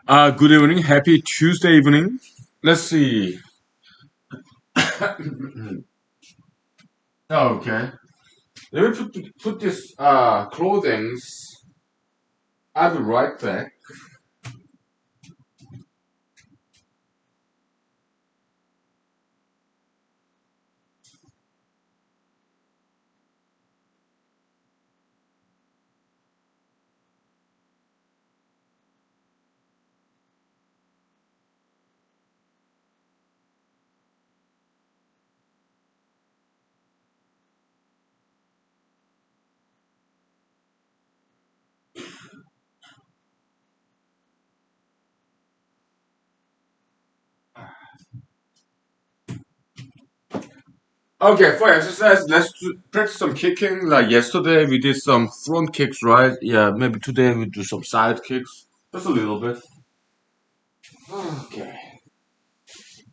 Good evening. Happy Tuesday evening. Let's see. Okay. Let me put this clothings at the right back. Okay, for exercise, practice some kicking. Like yesterday, we did some front kicks, right? Yeah, maybe today we do some side kicks. Just a little bit. Okay.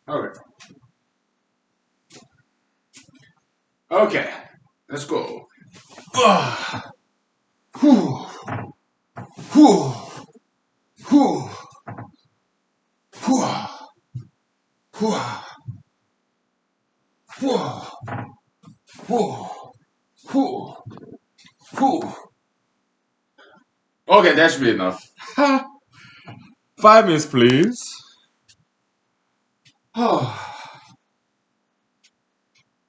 Okay. Okay. Let's go. Ah. Whew. Whew. Whew. Whew. Whew. Whew. Whew. Whew. Whew. Okay, that should be enough. 5 minutes, please. Oh,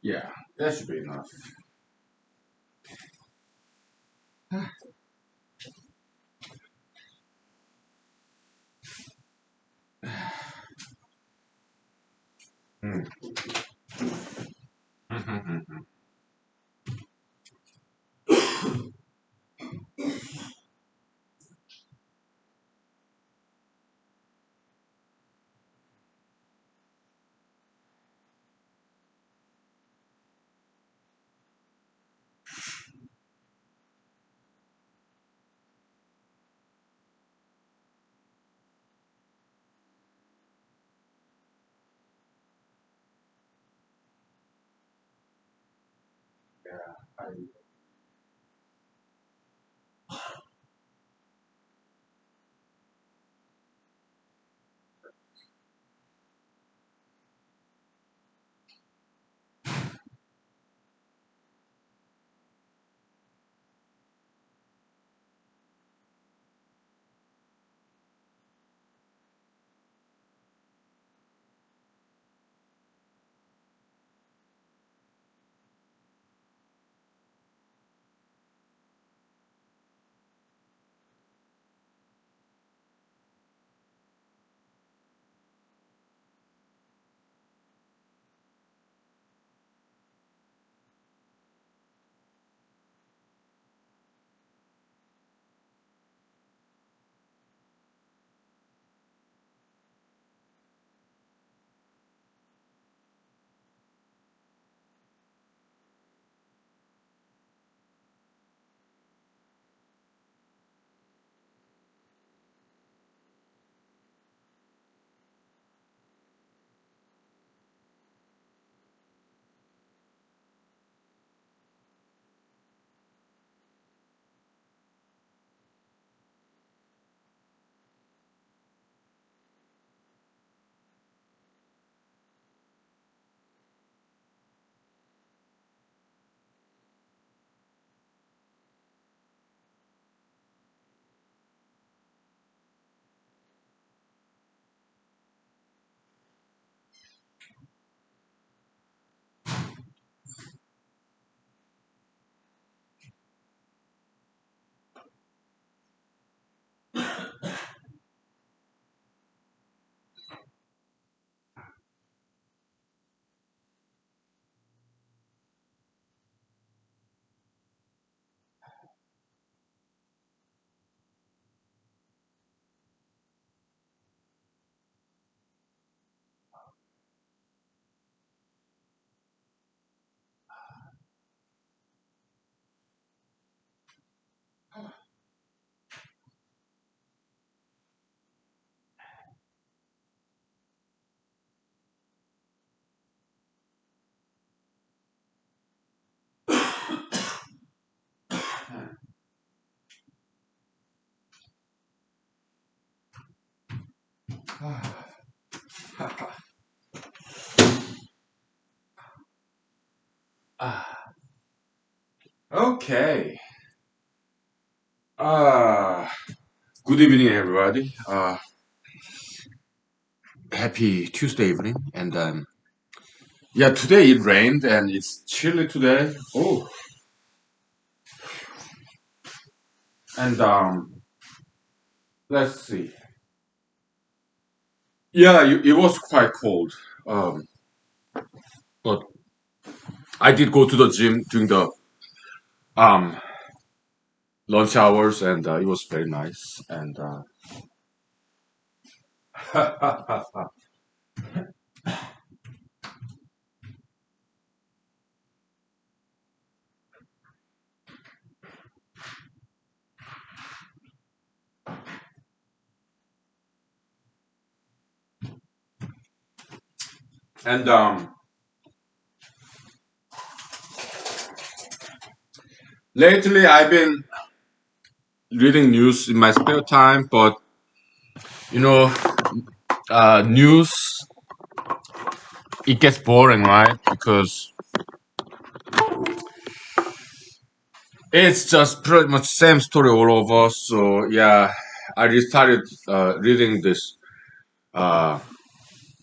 yeah, that should be enough. Mm. Yeah, Okay. Uh, Good evening, everybody. Happy Tuesday evening. And yeah, today it rained and it's chilly today. Oh, and let's see. Yeah, it was quite cold. Um, but I did go to the gym during the um lunch hours, and it was very nice. And and lately I've been reading news in my spare time, but you know, news it gets boring, right? Because it's just pretty much same story all over. So yeah, I restarted reading this uh,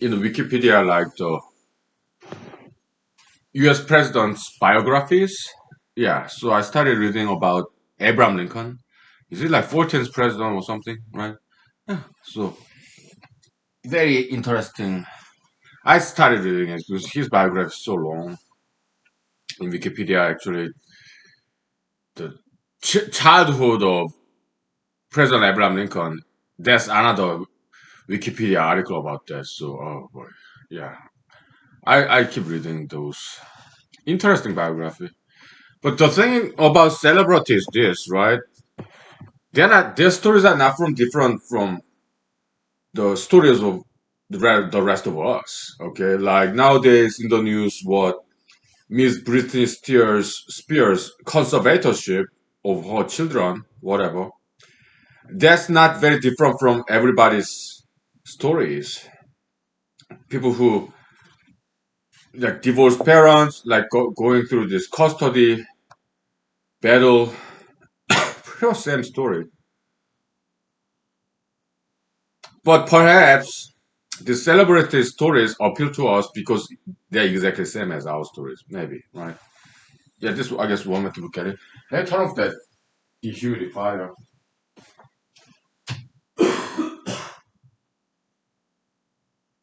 in Wikipedia, like the U.S. presidents' biographies. Yeah, so I started reading about Abraham Lincoln. Is it like 14th president or something, right? So very interesting. I started reading it because his biography is so long. In Wikipedia, actually, the childhood of President Abraham Lincoln. That's another Wikipedia article about that. So, oh boy, yeah, I keep reading those interesting biography. But the thing about celebrities, this right? Their stories are not from different from the stories of the rest of us. Okay, like nowadays in the news, what Miss Britney Spears conservatorship of her children, whatever. That's not very different from everybody's stories. People who like divorced parents, like going through this custody battle, pretty much same story. But perhaps the celebrity stories appeal to us because they're exactly the same as our stories. Maybe, right? Yeah, this I guess one way to look at it. Let's turn off that dehumidifier.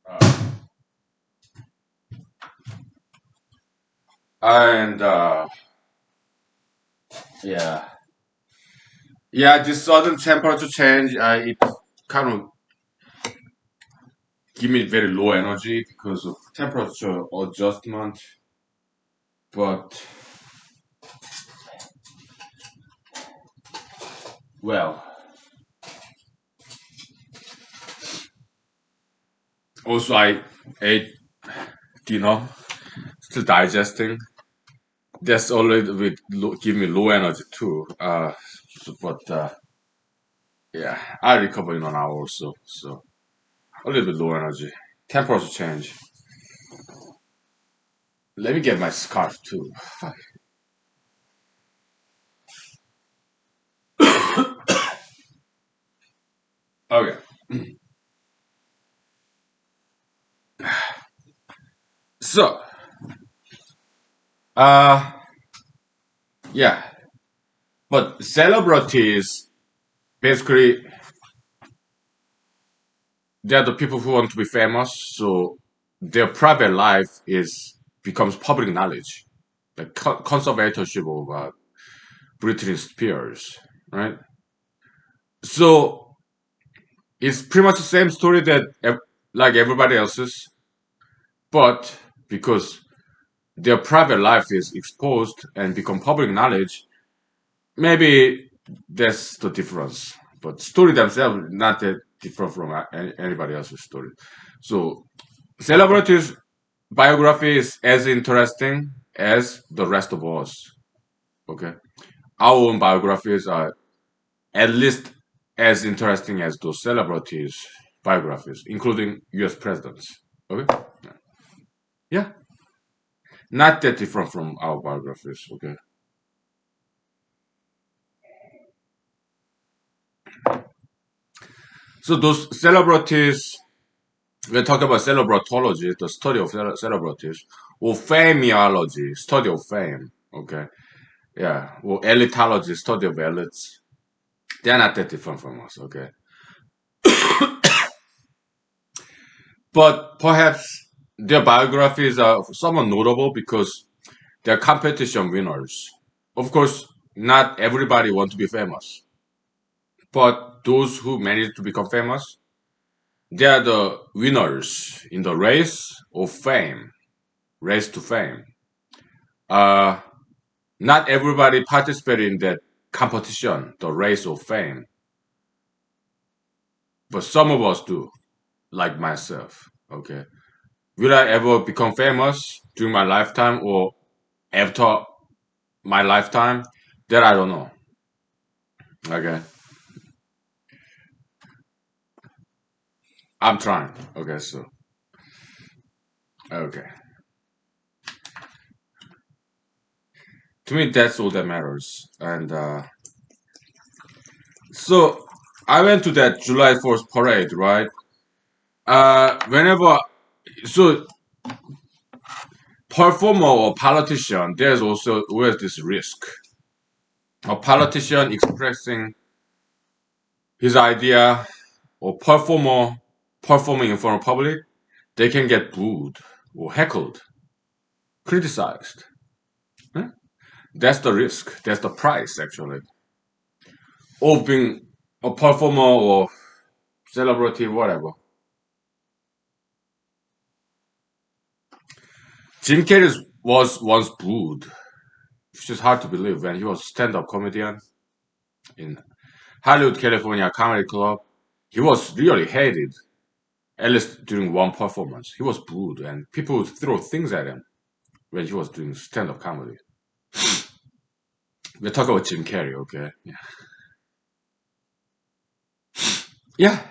Uh, and yeah, yeah, this sudden temperature change, it kind of give me very low energy because of temperature adjustment. But well, also I ate dinner, still digesting. That's already give me low energy too. But yeah, I recover in an hour or so. So a little bit low energy. Temperature change. Let me get my scarf too. Okay. So, uh, yeah. But celebrities, basically, they're the people who want to be famous. So their private life is becomes public knowledge. The conservatorship of Britney Spears, right? So it's pretty much the same story that like everybody else's, but because their private life is exposed and become public knowledge, maybe that's the difference. But story themselves not that different from anybody else's story. So celebrities' biography is as interesting as the rest of us. Okay, our own biographies are at least as interesting as those celebrities. biographies, including U.S. presidents. Okay, yeah, not that different from our biographies. Okay, so those celebrities, we talk about celebratology, the study of celebrities, or fameology, study of fame. Okay, yeah, or elitology, study of elites. They're not that different from us. Okay, but perhaps their biographies are somewhat notable because they're competition winners. Of course, not everybody want to be famous, but those who manage to become famous, they are the winners in the race of fame, race to fame. Uh, Not everybody participated in that competition, the race of fame, but some of us do, like myself. Okay, will I ever become famous during my lifetime or after my lifetime? That I don't know. Okay, I'm trying. Okay, so okay, to me that's all that matters. And so I went to that July 4th parade, right? Whenever so performer or politician, there's also always this risk. A politician expressing his idea or performer performing in front of public, they can get booed or heckled, criticized. Huh? That's the risk. That's the price, actually, of being a performer or celebrity, whatever. Jim Carrey was once booed, which is hard to believe when he was a stand-up comedian in Hollywood, California comedy club. He was really hated, at least during one performance. He was booed, and people would throw things at him when he was doing stand-up comedy. We're talking about Jim Carrey, okay? Yeah. Yeah.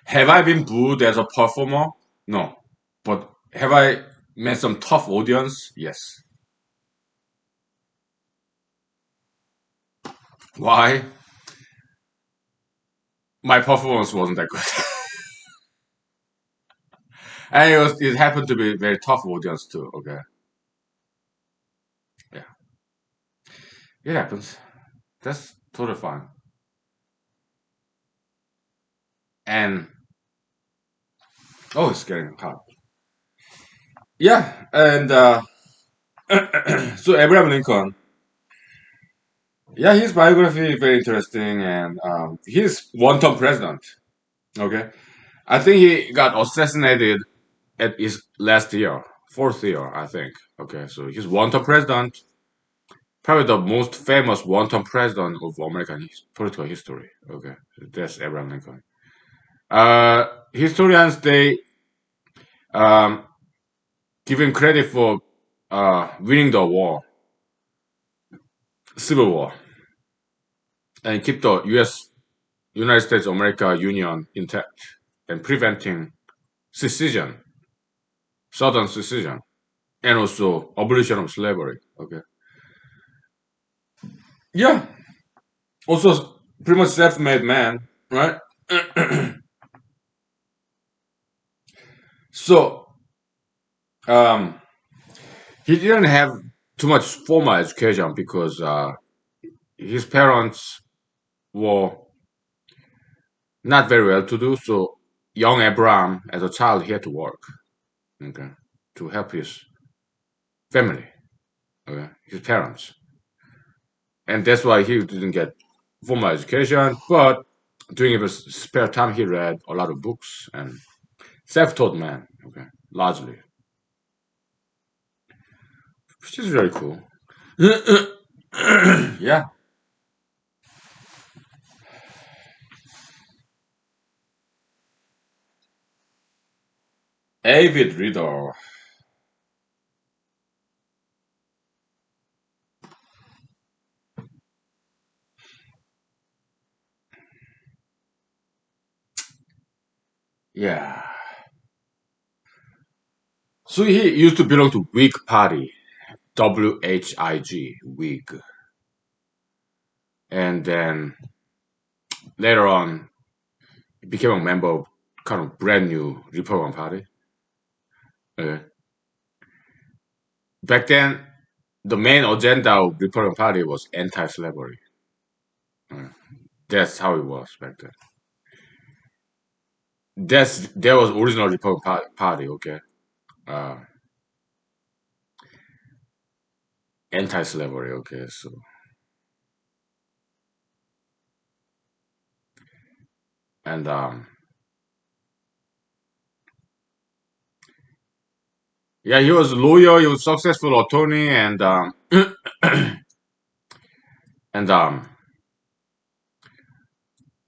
Have I been booed as a performer? No. But have I met some tough audience? Yes. Why? My performance wasn't that good. And it happened to be a very tough audience too, okay? Yeah. It happens. That's totally fine. And oh, it's getting hot. Yeah, and so Abraham Lincoln, yeah, his biography is very interesting, and he's one-term president. Okay, I think he got assassinated at his last year, fourth year, I think. Okay, so he's one-term president, probably the most famous one-term president of American political history. Okay, that's Abraham Lincoln. Historians they um, give him credit for winning the war, Civil War, and keep the U.S. United States of America Union intact and preventing secession, Southern secession, and also abolition of slavery. Okay, yeah, also pretty much self-made man, right? So um, he didn't have too much formal education because his parents were not very well to do. So young Abraham, as a child, he had to work, okay, to help his family, okay, his parents, and that's why he didn't get formal education. But during his spare time, he read a lot of books and self-taught man, okay, largely, which is very cool. Yeah, avid reader. Yeah. So he used to belong to Whig Party, WHIG, Whig, and then later on he became a member of kind of brand new Republican Party. Okay. Back then, the main agenda of Republican Party was anti-slavery. Uh, that's how it was back then. That was original Republican Party. Okay. Uh, Anti-slavery. Okay. So and yeah, he was a lawyer. He was a successful attorney, and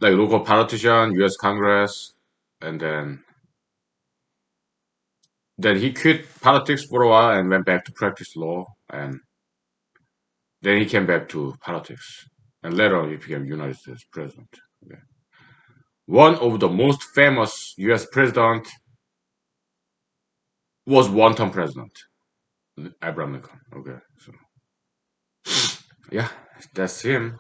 like local politician, U.S. Congress, and then he quit politics for a while and went back to practice law, and then he came back to politics, and later on he became United States president. Okay. One of the most famous U.S. president was one-term president, Abraham Lincoln. Okay, so yeah, that's him.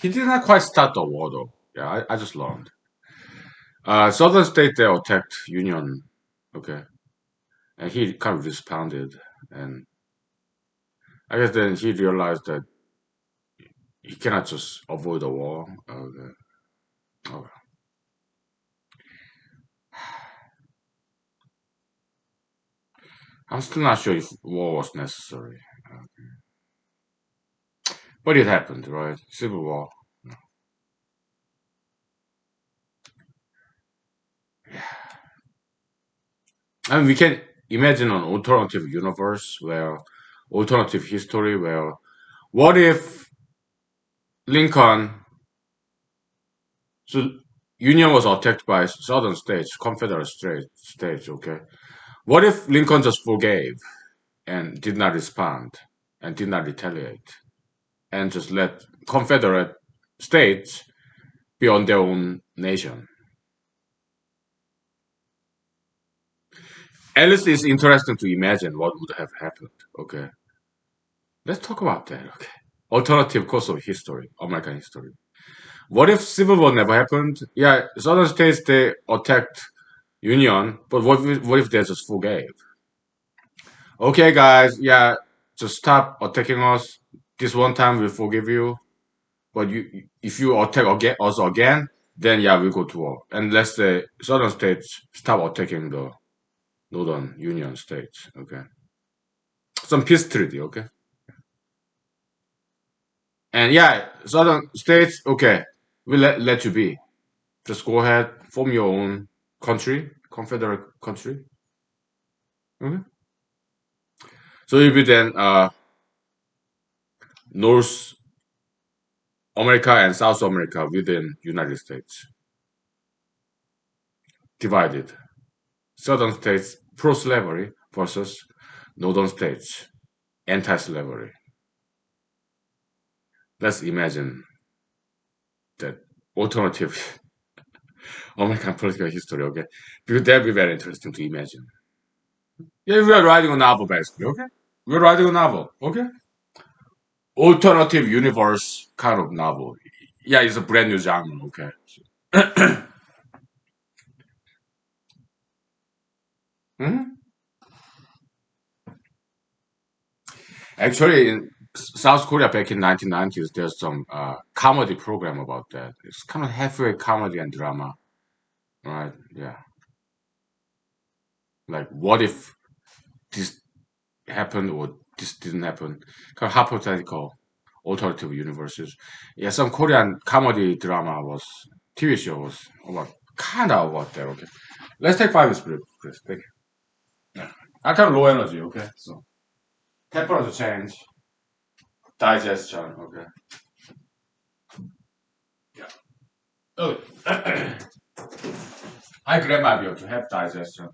He did not quite start the war though. Yeah, I just learned. Southern state they attacked Union. Okay, and he kind of responded, and I guess then he realized that he cannot just avoid the war. Okay. Okay. I'm still not sure if war was necessary, but it happened, right? Civil war. And we can imagine an alternative universe where alternative history where what if Lincoln so Union was attacked by southern states, Confederate states, okay? What if Lincoln just forgave and did not respond and did not retaliate and just let Confederate states be on their own nation? At least it's interesting to imagine what would have happened, okay? Let's talk about that, okay? Alternative course of history, American history. What if Civil War never happened? Yeah, southern states they attacked Union, but what if they just forgave? Okay, guys, yeah, just stop attacking us. This one time we forgive you, but if you attack us again, then yeah, we go to war. And let's say southern states stop attacking the northern Union states. Okay, some peace treaty. Okay, and yeah, southern states. Okay, we let you be. Just go ahead, form your own country, confederate country. Okay. So if you then North America and South America within United States divided. Southern states pro-slavery versus northern states anti-slavery. Let's imagine that alternative American political history. Okay, because that'd be very interesting to imagine. Yeah, we are writing a novel basically. Okay, we're writing a novel. Okay, alternative universe kind of novel. Yeah, it's a brand new genre. Okay. Mhm. Actually, in South Korea back in 1990s, there's some comedy program about that. It's kind of halfway comedy and drama, right? Yeah, like what if this happened or this didn't happen? Kind of hypothetical alternative universes. Yeah, some Korean comedy drama was TV show was about kind of about that. Okay, let's take 5 minutes break, Chris. Thank you. Yeah. I kind of low energy. Okay, so temperature change, digestion. Okay. Yeah. Okay. I grab my beer to have digestion.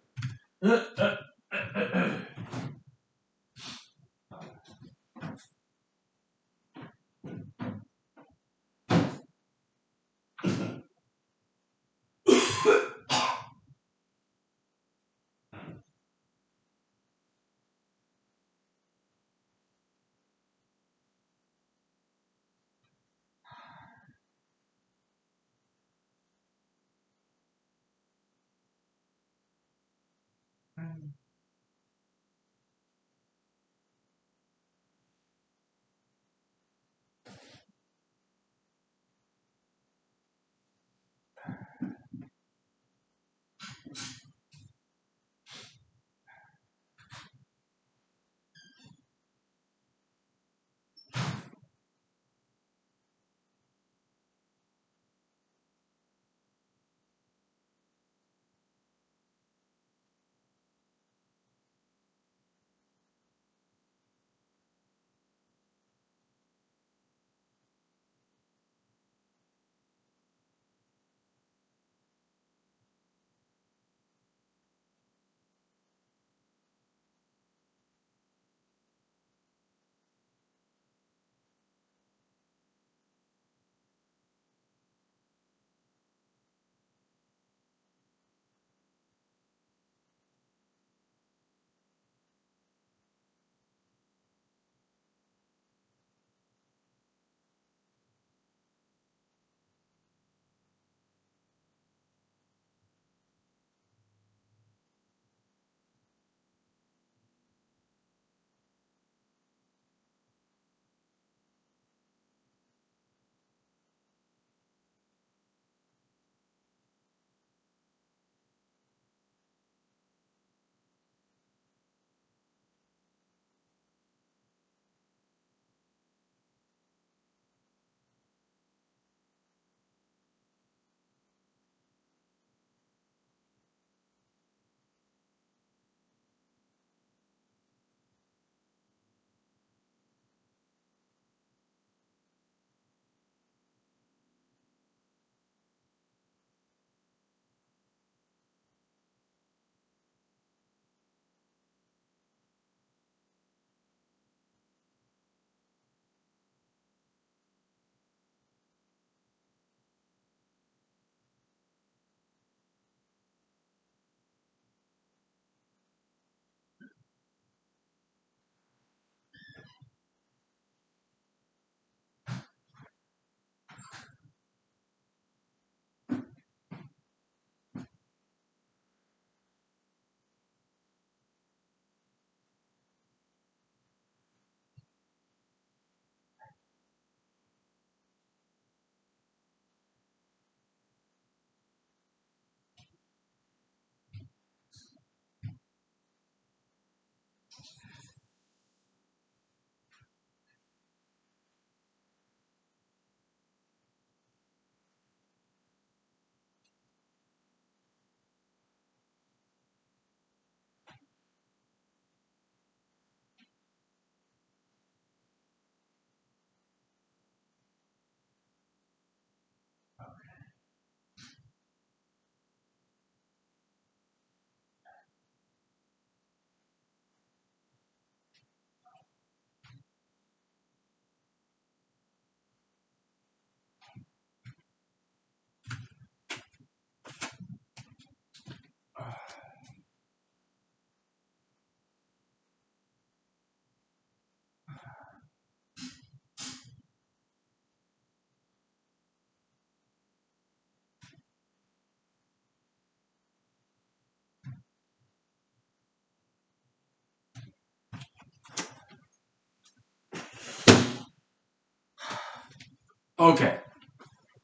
Okay,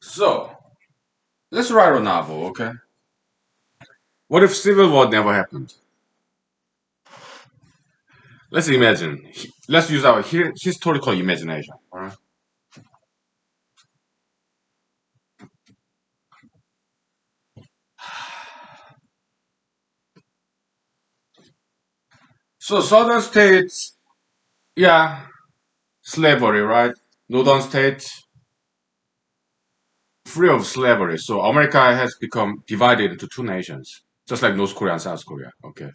so let's write a novel. Okay, what if civil war never happened? Let's imagine. Let's use our historical imagination. All right. So southern states, yeah, slavery, right? Northern states, free of slavery. So America has become divided into two nations, just like North Korea and South Korea. Okay,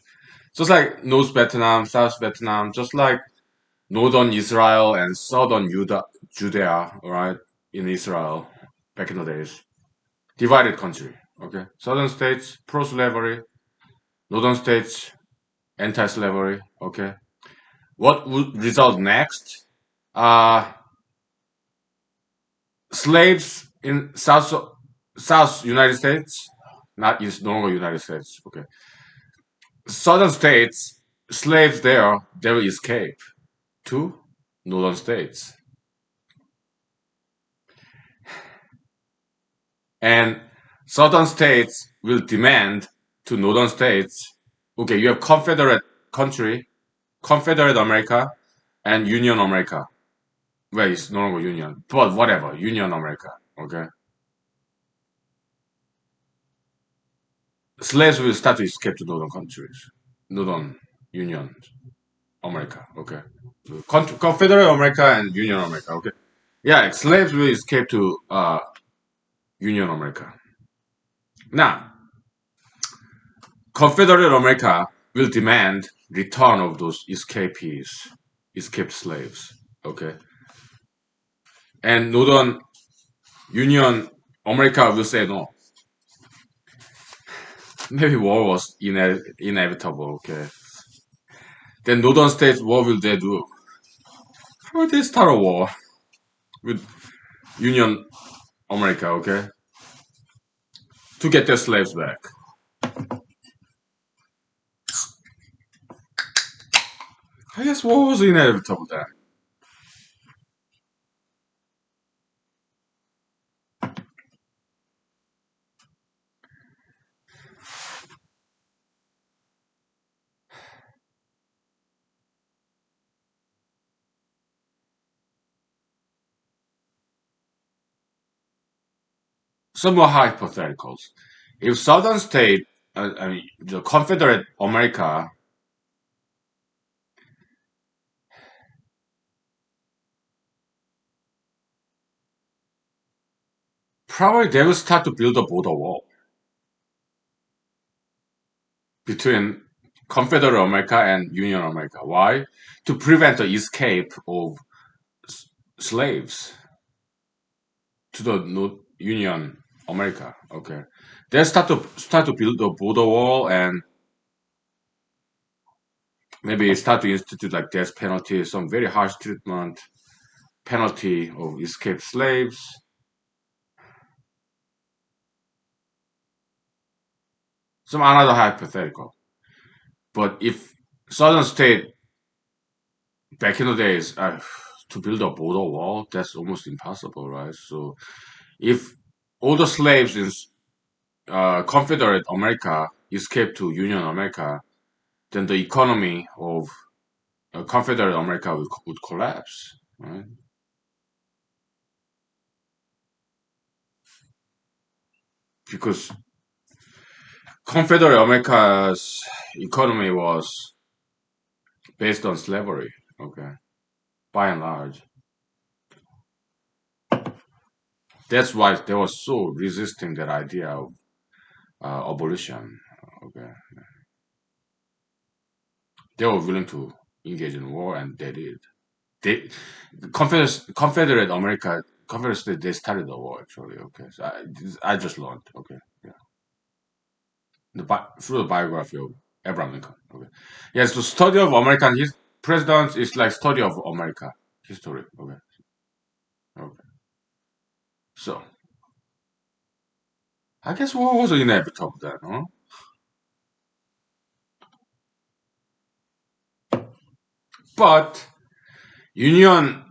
just like North Vietnam, South Vietnam, just like Northern Israel and Southern Judea, right? In Israel, back in the days, divided country. Okay, southern states pro-slavery, northern states anti-slavery. Okay, what would result next? Uh, Slaves in South United States, not East, no longer United States. Okay, Southern states, slaves there, they will escape to northern states. And southern states will demand to northern states, okay, you have Confederate country, Confederate America, and Union America. Well, it's no longer Union, but whatever, Union America, okay? Slaves will start to escape to northern countries, northern Union America, okay? Confederate America and Union America, okay? Yeah, slaves will escape to Union America. Now, Confederate America will demand return of those escaped slaves. Okay, and Northern Union America will say no. Maybe war was inevitable. Okay, then Northern states, what will they do? How will they start a war with Union America? Okay, to get their slaves back. I guess war was inevitable then. Some more hypotheticals. If Southern state, I mean, the Confederate America, probably they will start to build a border wall between Confederate America and Union America. Why? To prevent the escape of slaves to the Union America. Okay, they start to build a border wall and maybe start to institute like death penalty, some very harsh treatment penalty of escaped slaves. Some another hypothetical. But if Southern state back in the days to build a border wall, that's almost impossible, right? So if all the slaves in Confederate America escaped to Union America, then the economy of Confederate America would collapse, right? Because Confederate America's economy was based on slavery, okay, by and large. That's why they were so resisting that idea of abolition, okay. They were willing to engage in war, and they did. They Confederate America, Confederate States, they started the war actually. Okay, so I just learned. Okay, yeah, through the biography of Abraham Lincoln. Okay, yes, the study of American presidents is like study of America history. Okay, okay. So I guess war was inevitable then, huh? But Union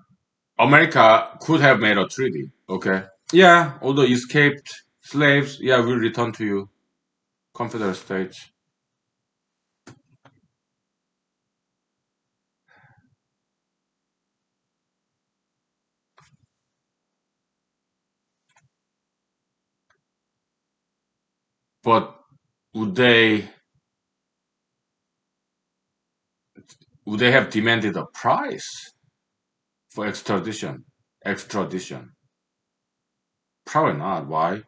America could have made a treaty. Okay, yeah, all the escaped slaves, yeah, will return to you, Confederate States. But would they would they have demanded a price for extradition? Extradition? Probably not. Why?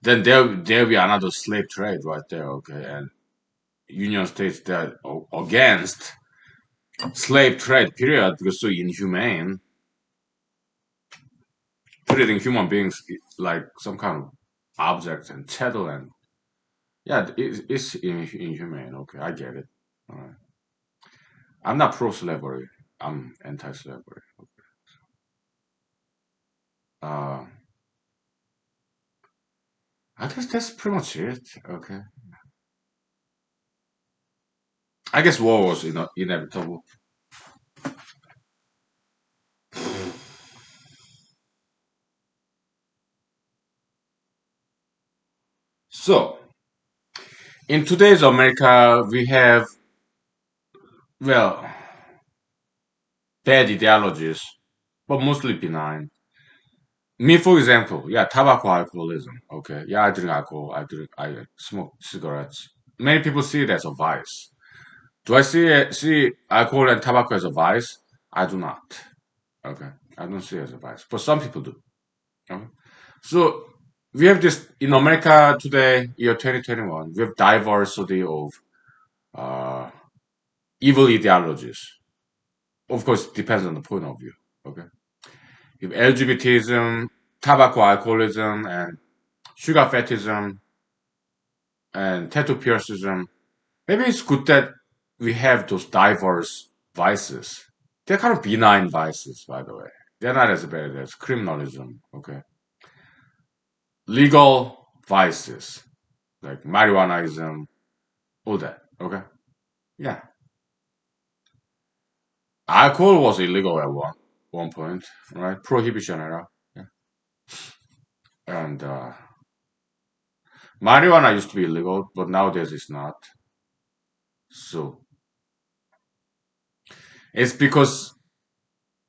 Then there be another slave trade right there. Okay, and Union States that against slave trade. Period. Because so inhumane, treating human beings like some kind of objects and chattel and yeah, it's inhumane. Okay, I get it. All right. I'm not pro-slavery. I'm anti-slavery. Uh, I guess that's pretty much it. Okay. I guess war was inevitable. So, in today's America, we have, well, bad ideologies, but mostly benign. Me, for example, yeah, tobacco alcoholism. Okay, yeah, I drink alcohol. I smoke cigarettes. Many people see it as a vice. Do I see alcohol and tobacco as a vice? I do not. Okay, I don't see it as a vice, but some people do. Okay? So we have this in America today, year 2021. We have diversity of uh, evil ideologies. Of course, it depends on the point of view. Okay, you have LGBTism, tobacco alcoholism, and sugar fetism, and tattoo piercism. Maybe it's good that we have those diverse vices. They're kind of benign vices, by the way. They're not as bad as criminalism. Okay, legal vices like marijuanaism, all that. Okay, yeah. Alcohol was illegal at one point, right? Prohibition era. Yeah. And marijuana used to be illegal, but nowadays it's not. So it's because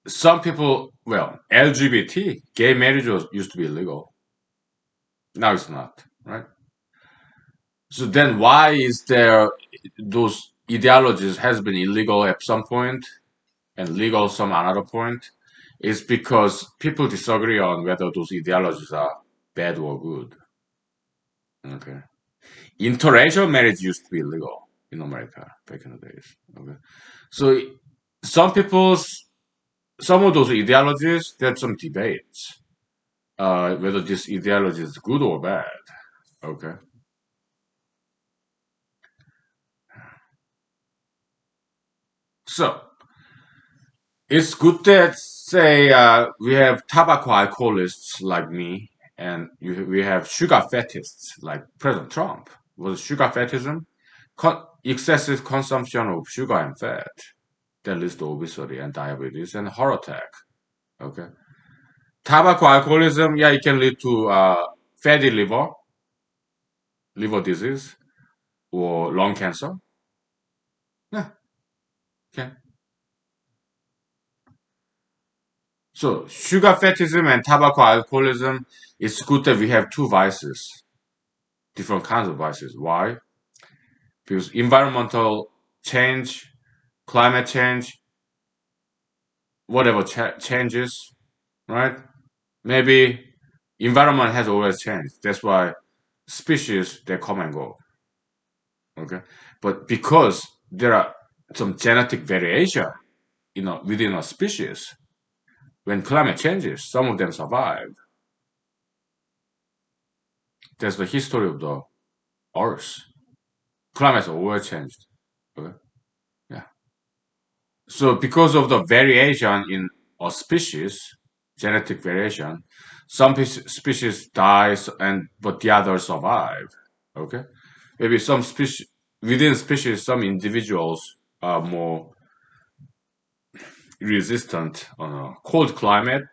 some people, well, LGBT, gay marriage used to be illegal. Now it's not, right? So then why is there those ideologies has been illegal at some point and legal some another point? Is because people disagree on whether those ideologies are bad or good. Okay. Interracial marriage used to be illegal in America back in the days. Okay. So some people's some of those ideologies, there's some debates whether this ideology is good or bad. Okay. So it's good that say we have tobacco alcoholists like me, and we have sugar fetishists like President Trump. Was sugar fetishism? Excessive consumption of sugar and fat that leads to obesity and diabetes and heart attack. Okay. Tobacco alcoholism, yeah, it can lead to fatty liver disease, or lung cancer. Yeah, okay. So sugar fetishism and tobacco alcoholism, it's good that we have two vices, different kinds of vices. Why? Because environmental change, climate change, whatever changes, right? Maybe environment has always changed. That's why species they come and go. Okay, but because there are some genetic variation, within a species, when climate changes, some of them survive. That's the history of the Earth. Climates always changed. Okay, yeah. So because of the variation in a species, genetic variation, some species dies and but the others survive. Okay, maybe some species within species, some individuals are more resistant on a cold climate,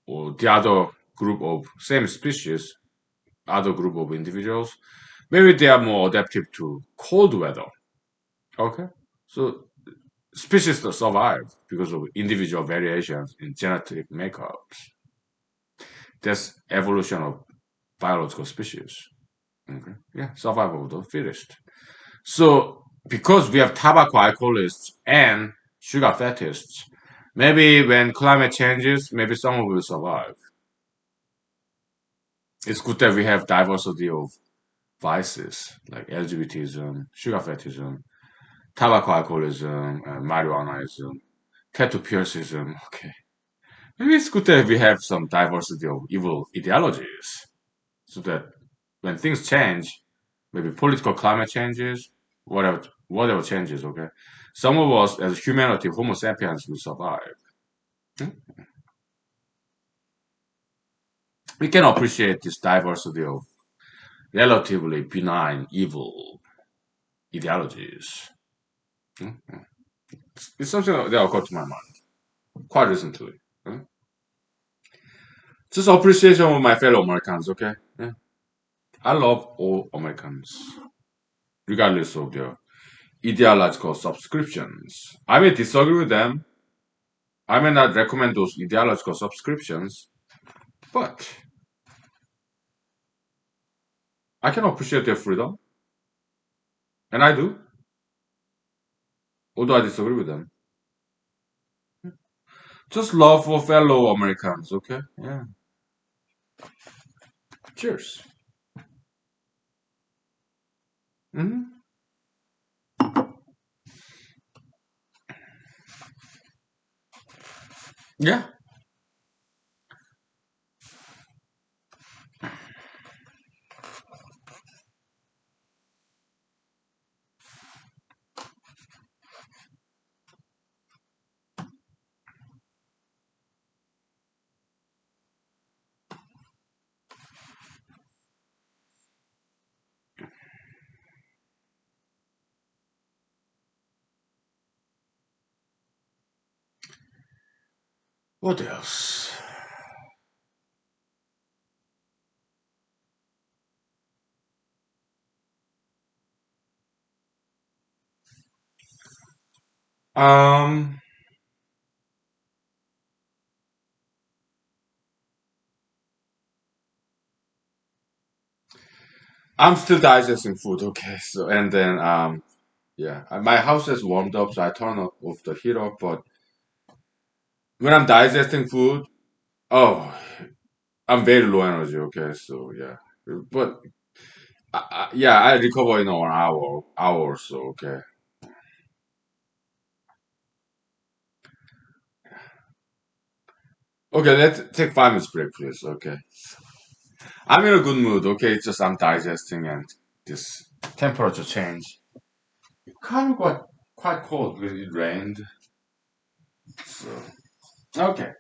or the other group of same species, other group of individuals, maybe they are more adaptive to cold weather. Okay, so species that survive because of individual variations in genetic makeups. That's evolution of biological species. Okay, yeah, survival of the fittest. So because we have tobacco alcoholists and sugar fetishists, maybe when climate changes, maybe someone will survive. It's good that we have diversity of vices like LGBTism, sugar fetishism, tobacco alcoholism, marijuanaism, tattoo piercism. Okay, maybe it's good that we have some diversity of evil ideologies, so that when things change, maybe political climate changes, whatever changes. Okay, some of us as humanity, Homo sapiens, will survive. Hmm? We can appreciate this diversity of relatively benign evil ideologies. Mm, mm. It's something that occurred to my mind quite recently. Mm. Just appreciation of my fellow Americans, okay? Yeah. I love all Americans, regardless of their ideological subscriptions. I may disagree with them. I may not recommend those ideological subscriptions, but I can appreciate their freedom, and I do, although I disagree with them. Just love for fellow Americans, okay? Yeah. Cheers. Hmm. Yeah. What else? Um, I'm still digesting food, okay? So and then yeah, my house is warmed up, so I turn off the heater. But when I'm digesting food, oh, I'm very low energy, okay? So yeah, but yeah, I recover in an hour or so, okay? Okay, let's take 5 minutes break, please, okay? I'm in a good mood, okay? It's just I'm digesting and this temperature change. It kind of got quite cold because it rained, so okay.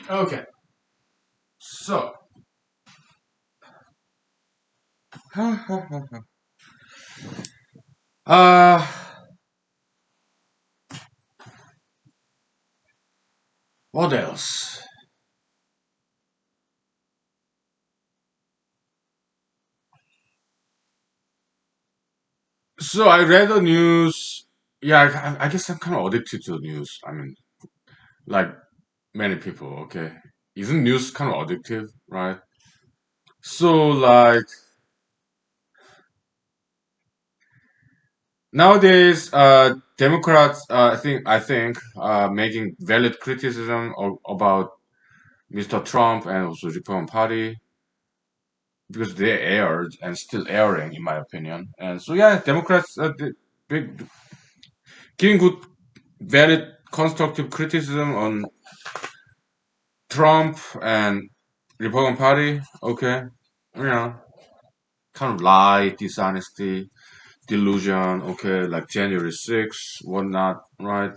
Okay, so uh, what else? So I read the news. Yeah, I guess I'm kind of addicted to the news. I mean, like many people. Okay, isn't news kind of addictive, right? So like nowadays, Democrats, making valid criticism about Mr. Trump and also Republican Party because they aired and still airing, in my opinion. And so, yeah, Democrats big, giving good, valid, constructive criticism on Trump and Republican Party. Okay, you know, kind of lie, dishonesty, delusion. Okay, like January 6th, whatnot, right?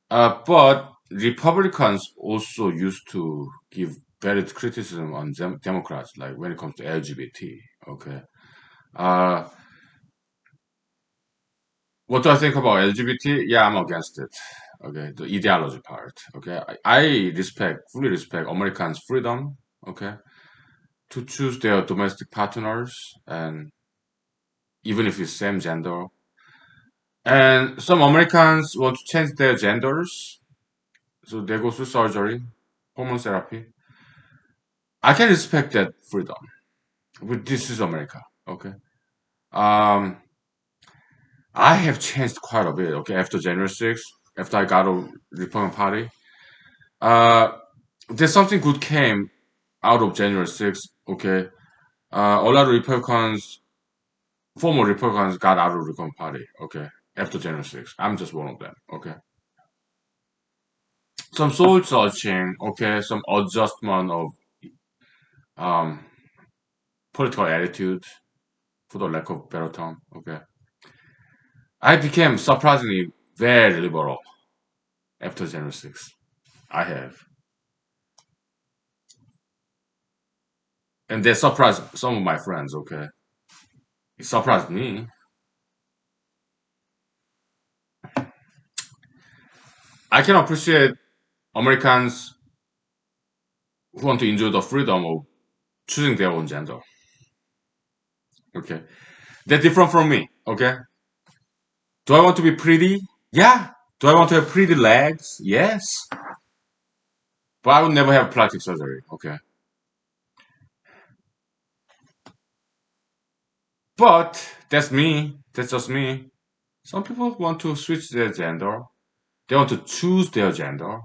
But Republicans also used to give valid criticism on Democrats, like when it comes to LGBT. Okay. Uh, what do I think about LGBT? Yeah, I'm against it. Okay, the ideology part. Okay, I fully respect Americans' freedom. Okay, to choose their domestic partners, and even if it's same gender. And some Americans want to change their genders, so they go through surgery, hormone therapy. I can respect that freedom. But this is America. Okay. Um, I have changed quite a bit. Okay, after January 6th, after I got a Republican Party, uh, there's something good came out of January 6th. Okay, a lot of Republicans, former Republicans, got out of the Republican Party. Okay, after January 6th, I'm just one of them. Okay, some soul searching. Okay, some adjustment of um political attitude, for the lack of better term. Okay, I became surprisingly very liberal after January 6th. I have. And they surprised some of my friends, okay? It surprised me. I can appreciate Americans who want to enjoy the freedom of choosing their own gender, okay? They're different from me, okay? Do I want to be pretty? Yeah. Do I want to have pretty legs? Yes. But I would never have plastic surgery, okay? But that's me. That's just me. Some people want to switch their gender. They want to choose their gender.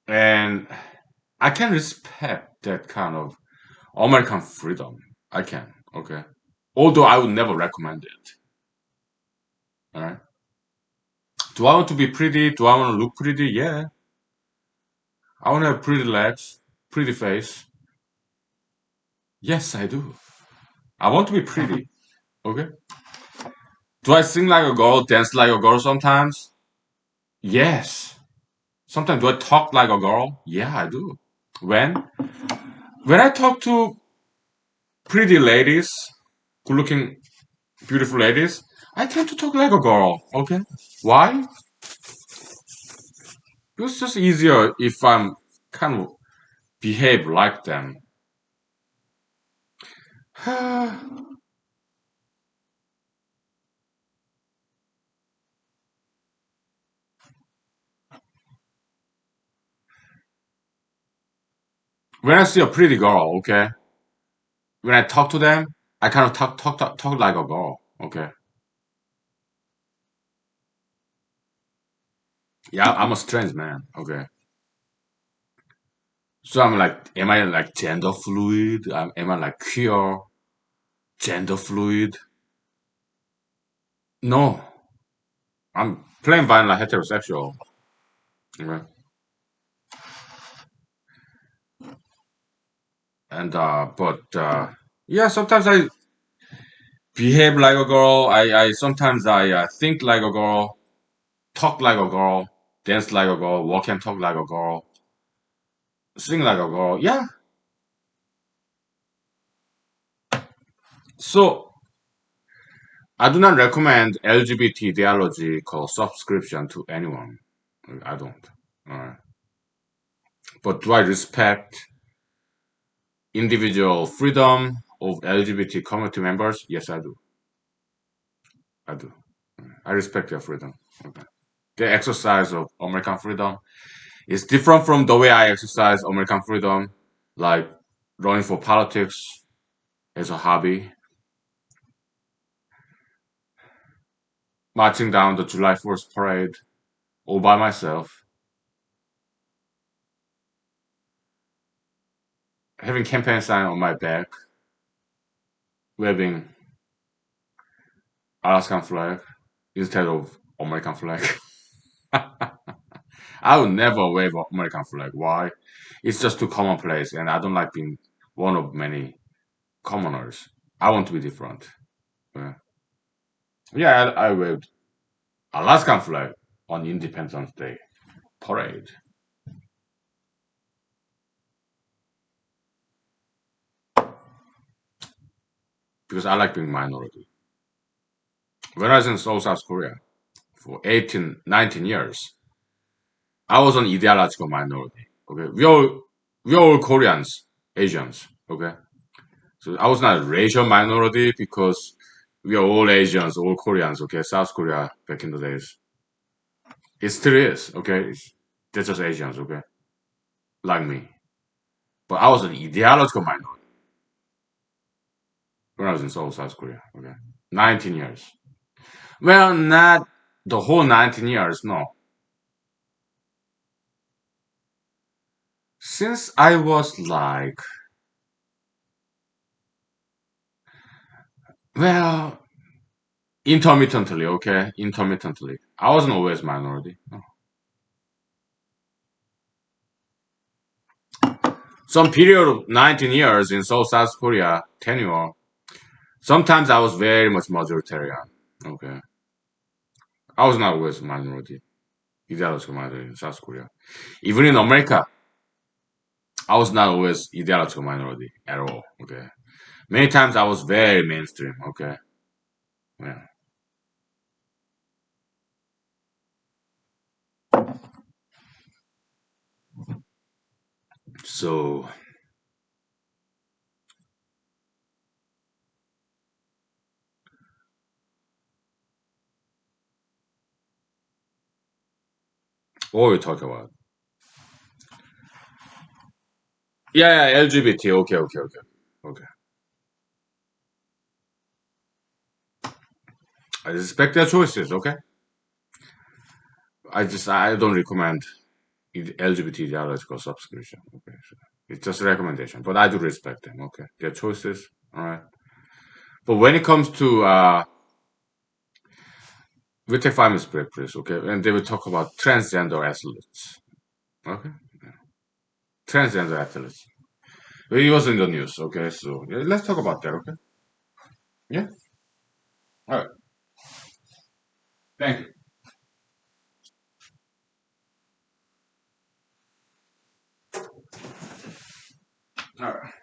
And I can respect that kind of American freedom. I can, okay? Although I would never recommend it. All right. Do I want to be pretty? Do I want to look pretty? Yeah. I want to have pretty legs, pretty face. Yes, I do. I want to be pretty. Okay. Do I sing like a girl, dance like a girl sometimes? Yes. Sometimes do I talk like a girl? Yeah, I do. When? When I talk to pretty ladies, good looking, beautiful ladies, I tend to talk like a girl. Okay. Why? It's just easier if I'm kind of behave like them. When I see a pretty girl, okay, when I talk to them, I kind of talk like a girl, okay. Yeah, I'm a strange man, okay. So I'm like, am I like gender fluid? Am I like queer, gender fluid? No, I'm plain vanilla heterosexual. Okay? And yeah, sometimes I behave like a girl. I sometimes I think like a girl, talk like a girl, dance like a girl, walk and talk like a girl, sing like a girl. Yeah. So I do not recommend LGBT ideological subscription to anyone. I don't. Alright. But do I respect individual freedom of LGBT community members? Yes, I do. I do. I respect their freedom. Okay. Their exercise of American freedom is different from the way I exercise American freedom, like running for politics as a hobby, marching down the July 4th parade all by myself, having campaign sign on my back, waving Alaskan flag instead of American flag. I would never wave American flag. Why? It's just too commonplace, and I don't like being one of many commoners. I want to be different. Yeah, yeah, I waved Alaskan flag on Independence Day parade because I like being minority. When I was in Seoul, South Korea for 18, 19 years, I was an ideological minority. Okay, we all Koreans, Asians. Okay, so I was not a racial minority because we are all Asians, all Koreans. Okay, South Korea back in the days, it still is. Okay, they're just Asians. Okay, like me. But I was an ideological minority when I was in Seoul, South Korea. Okay, 19 years. Well, not the whole 19 years. No, since I was like, well, intermittently. Okay, intermittently. I wasn't always minority. No. Some period of 19 years in Seoul, South Korea tenure. Sometimes I was very much majoritarian. Okay. I was not always minority. Ideological minority in South Korea. Even in America, I was not always ideological minority at all. Okay. Many times I was very mainstream. Okay. Yeah. So, what we talk about? Yeah, yeah, LGBT. Okay, okay, okay. Okay. I respect their choices. Okay. I don't recommend LGBT ideological subscription. Okay. So it's just a recommendation, but I do respect them. Okay. Their choices. All right. But when it comes to we take 5 minutes break, please, okay? And they will talk about transgender athletes. Okay? Transgender athletes. It was in the news, okay? So yeah, let's talk about that, okay? Yeah? All right. Thank you. All right.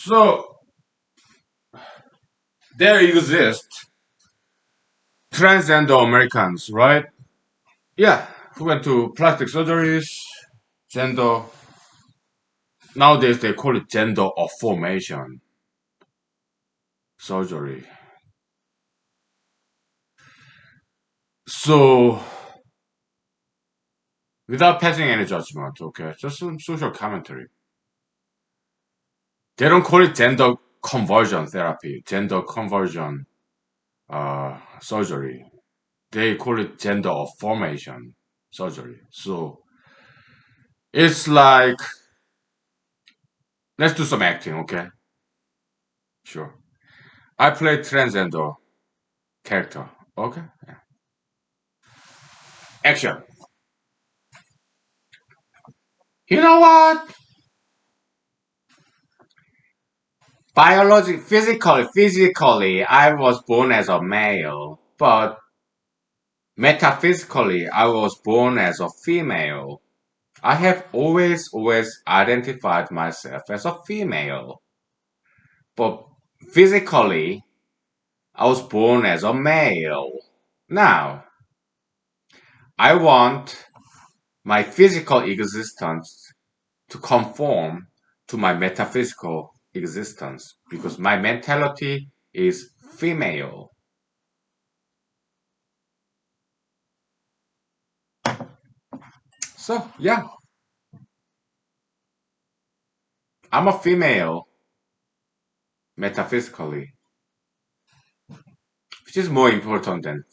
So there exist transgender Americans, right? Yeah, who went to plastic surgeries, gender. Nowadays they call it gender affirmation surgery. So without passing any judgment, okay, just some social commentary. They don't call it gender conversion therapy, gender conversion surgery. They call it gender affirmation surgery. So it's like, let's do some acting, okay? Sure. I play transgender character, okay? Yeah. Action. You know what? Physically, I was born as a male, but metaphysically, I was born as a female. I have always identified myself as a female, but physically, I was born as a male. Now, I want my physical existence to conform to my metaphysical existence because my mentality is female. So, yeah, I'm a female metaphysically, which is more important than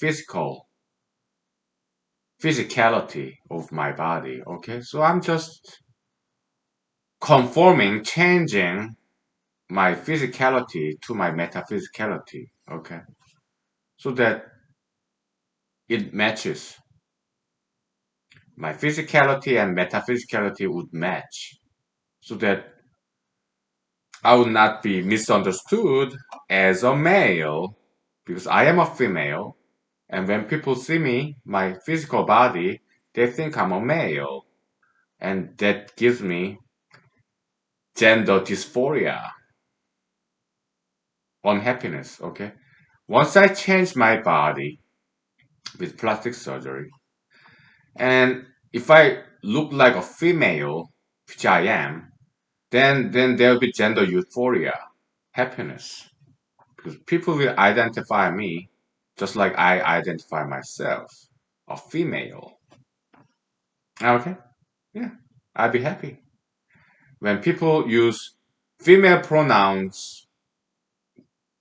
physicality of my body. Okay, so I'm just conforming, changing my physicality to my metaphysicality. Okay, so that it matches. My physicality and metaphysicality would match, so that I would not be misunderstood as a male because I am a female. And when people see me, my physical body, they think I'm a male. And that gives me gender dysphoria, unhappiness. Okay. Once I change my body with plastic surgery, and if I look like a female, which I am, then there'll be gender euphoria, happiness. Because people will identify me just like I identify myself, a female. Okay? Yeah, I'd be happy. When people use female pronouns,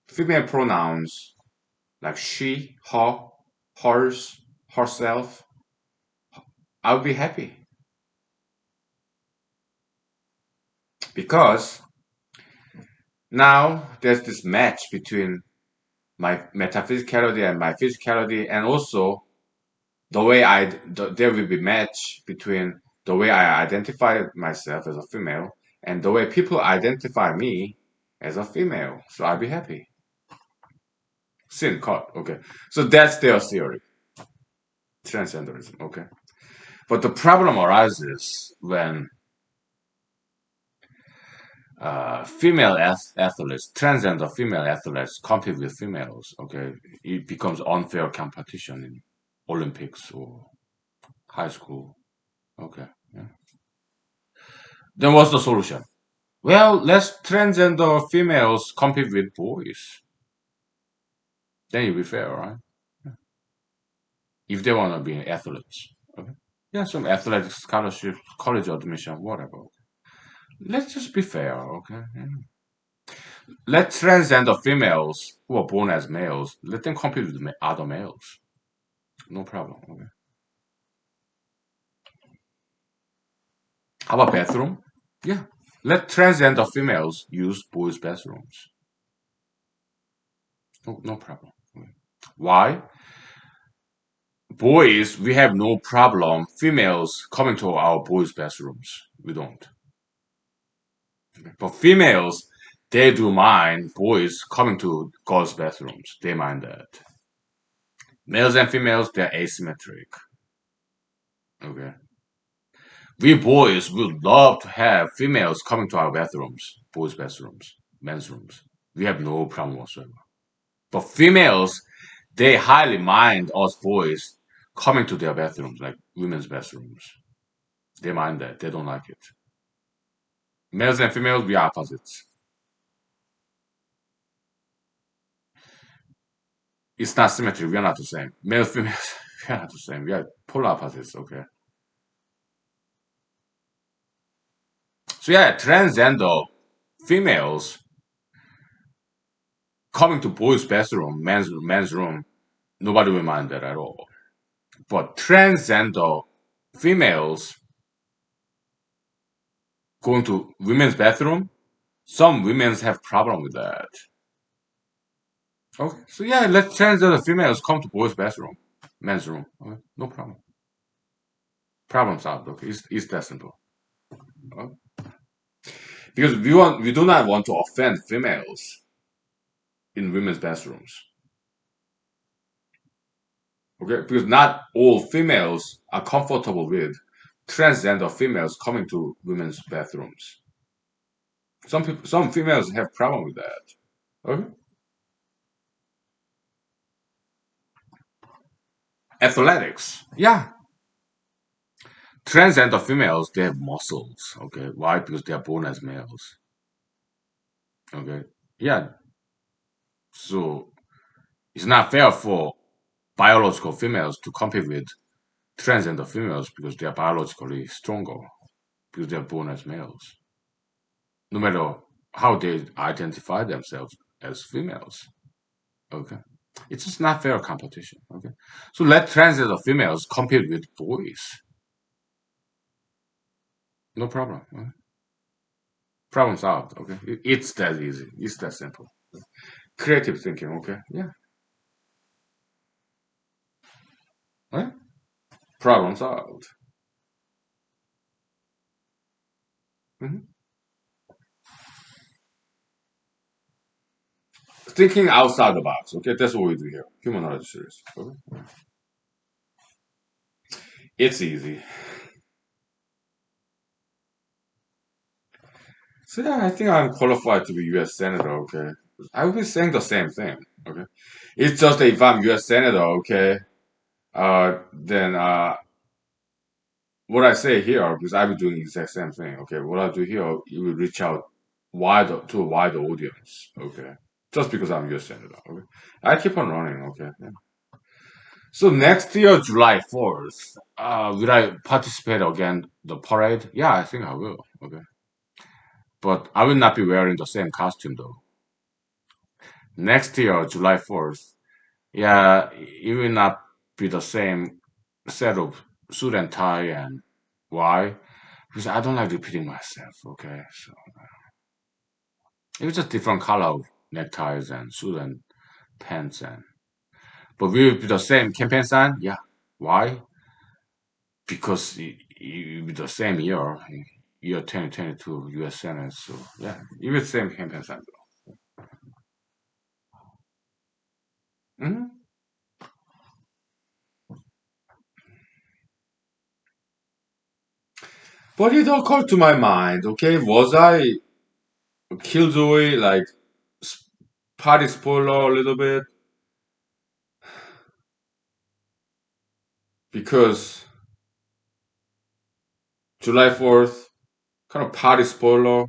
female pronouns like she, her, hers, herself, I'll be happy. Because now there's this match between my metaphysicality and my physicality, and also there will be match between the way I identify myself as a female and the way people identify me as a female. So I'll be happy. Sin cut. Okay. So that's their theory, transgenderism. Okay. But the problem arises when athletes, transgender female athletes, compete with females. Okay. It becomes unfair competition in Olympics or high school. Okay. Yeah. Then what's the solution? Well, let's transgender females compete with boys. Then it'll be fair, right? If they want to be athletes. Okay. Yeah, some athletic scholarship, college admission, whatever. Let's just be fair, okay? Yeah. Let transgender females who are born as males, let them compete with other males. No problem, okay? How about bathroom? Yeah. Let transgender females use boys' bathrooms. No problem. Okay. Why? Boys, we have no problem. Females coming to our boys' bathrooms, we don't. But females, they do mind boys coming to girls' bathrooms. They mind that. Males and females, they're asymmetric. Okay. We boys would love to have females coming to our bathrooms, boys' bathrooms. men's rooms. We have no problem whatsoever. But females, they highly mind us boys coming to their bathrooms, like women's bathrooms. They mind that. They don't like it. Males and females, we are opposites. It's not symmetry. We are not the same. Males, females, we are not the same. We are polar opposites, okay? So yeah, transgender females coming to boys' bathroom, men's room, nobody will mind that at all. But transgender females going to women's bathroom, some women's have problem with that. Okay, so yeah, let transgender females come to boys' bathroom, men's room. Okay, no problem. Problem solved. Okay, it's that simple. Okay? Because we do not want to offend females in women's bathrooms. Okay, because not all females are comfortable with transgender females coming to women's bathrooms. Some females have problem with that. Okay, athletics. Yeah, transgender females they have muscles. Okay, why? Because they are born as males. Okay, yeah. So it's not fair for biological females to compete with transgender females because they are biologically stronger because they are born as males. No matter how they identify themselves as females. Okay. It's just not fair competition. Okay. So let transgender females compete with boys. No problem. Okay? Problem solved. Okay. It's that easy. It's that simple. Creative thinking. Okay. Yeah. Right? Problem solved. Mhm. Thinking outside the box. Okay. That's what we do here. Humanology series. Okay. It's easy. So yeah, I think I'm qualified to be U.S. Senator. Okay. I've been saying the same thing. Okay. It's just that if I'm U.S. Senator, okay, then what I say here, because I've been doing the exact same thing. Okay, what I do here, you will reach out wider to a wider audience. Okay, just because I'm U.S. Senator. Okay, I keep on running. Okay. Yeah. So next year, July 4th, will I participate again the parade? Yeah, I think I will. Okay, but I will not be wearing the same costume though. Next year, July 4th, yeah, it will not be the same set of suit and tie and why? Because I don't like repeating myself, okay? So it was just different color of neckties and suit and pants and but will it be the same campaign sign? Yeah. Why? Because it will be the same year 2022 US Senate. So yeah, it will the same campaign sign. Hmm. But it occurred to my mind, okay, was I Killjoy like s- party spoiler a little bit? Because July 4th, kind of party spoiler.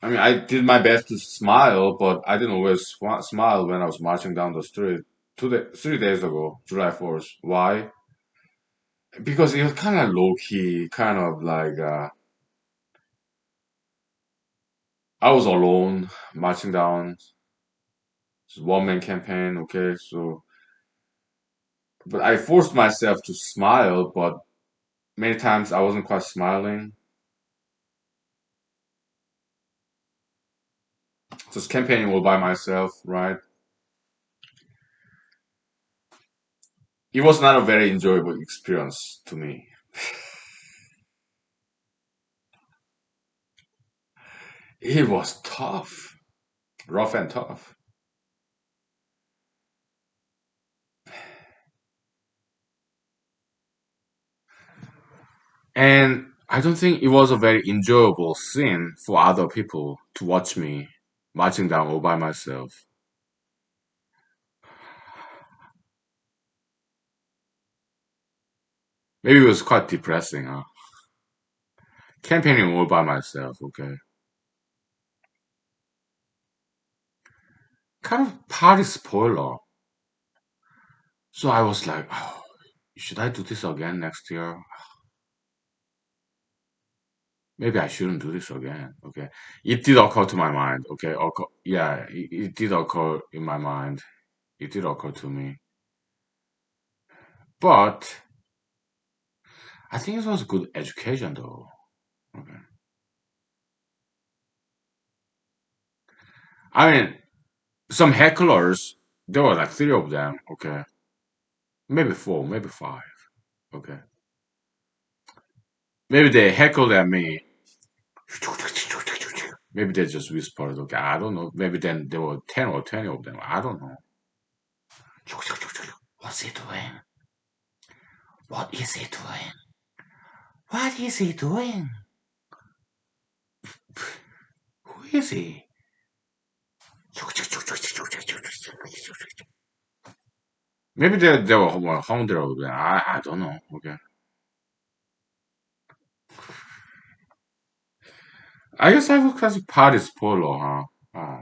I mean, I did my best to smile, but I didn't always smile when I was marching down the street 3 days ago, July 4th. Why? Because it was kind of low key, kind of like I was alone marching down. It's one man campaign, okay? So, but I forced myself to smile, but many times I wasn't quite smiling. Just campaigning all by myself, right? It was not a very enjoyable experience to me. It was tough, rough and tough. And I don't think it was a very enjoyable scene for other people to watch me marching down all by myself. Maybe it was quite depressing, huh? Campaigning all by myself, okay. Kind of party spoiler. So I was like, oh, should I do this again next year? Maybe I shouldn't do this again. Okay. It did occur to my mind. Okay. Yeah, it did occur in my mind. It did occur to me. But I think it was good education though. Okay. I mean, some hecklers, there were like three of them. Okay. Maybe four, maybe five. Okay. Maybe they heckled at me. Maybe they just whispered. Okay. I don't know. Maybe then there were 10 or 20 of them. I don't know. What's he doing? What is he doing? What is he doing? Who is he? Maybe they were 100 of them. I don't know. Okay. I guess I was kind of party spoiler, huh?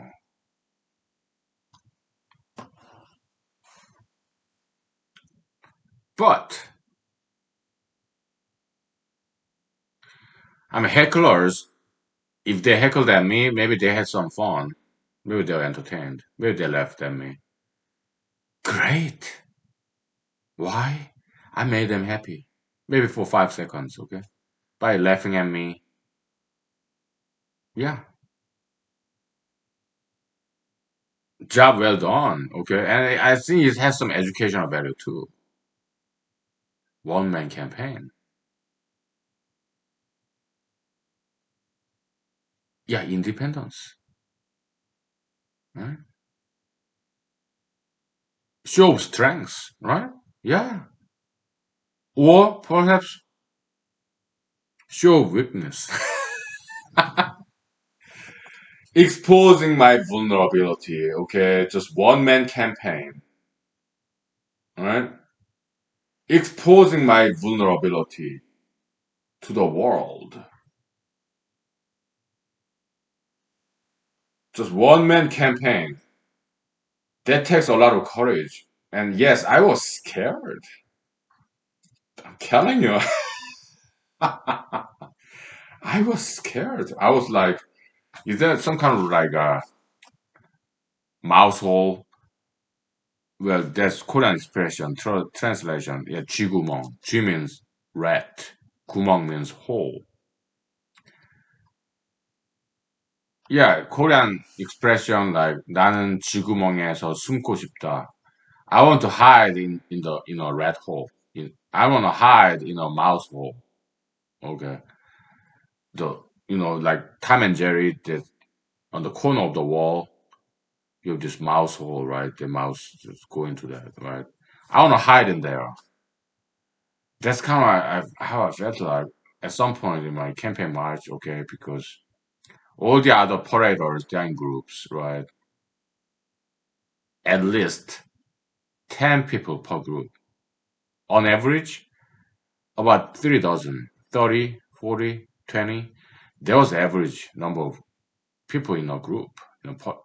But I mean, hecklers, if they heckled at me, maybe they had some fun. Maybe they were entertained. Maybe they laughed at me. Great. Why? I made them happy. Maybe for 5 seconds, okay? By laughing at me. Yeah. Job well done, okay? And I think it has some educational value too. One man campaign. Yeah, independence. Right? Show strength, right? Yeah. Or perhaps show weakness. Exposing my vulnerability, okay? Just one man campaign, right? Exposing my vulnerability to the world. Just one man campaign. That takes a lot of courage. And yes, I was scared. I'm telling you, I was scared. I was like, is there some kind of like a mouse hole? Well, that's Korean expression, translation. Yeah, 쥐구멍. 쥐 means rat. 구멍 means hole. Yeah, Korean expression like 나는 쥐구멍에서 숨고 싶다. I want to hide in a rat hole. I want to hide in a mouse hole. Okay. Like Tom and Jerry, that on the corner of the wall, you have this mouse hole, right? The mouse just go into that, right? I want to hide in there. That's kind of how I felt like at some point in my campaign march, okay, because all the other paraders, they're in groups, right? At least 10 people per group. On average, about 3 dozen, 30, 40, 20. That was the average number of people in a group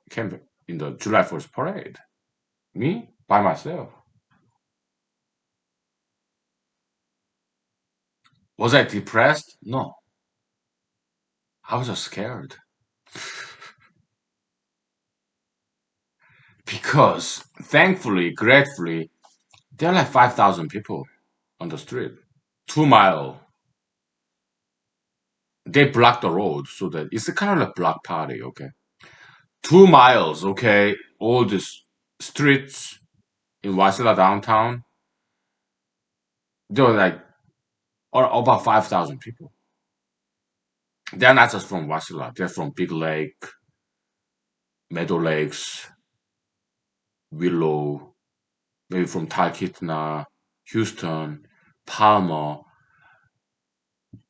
camp in the July 1st parade. Me? By myself. Was I depressed? No. I was just scared. Because thankfully, gratefully, there are like 5,000 people on the street. 2 mile. They blocked the road so that it's a kind of like block party, okay? 2 miles, okay? All these streets in Wasilla downtown, there were like about 5,000 people. They're not just from Wasilla, they're from Big Lake, Meadow Lakes, Willow, maybe from Talkeetna, Houston, Palmer,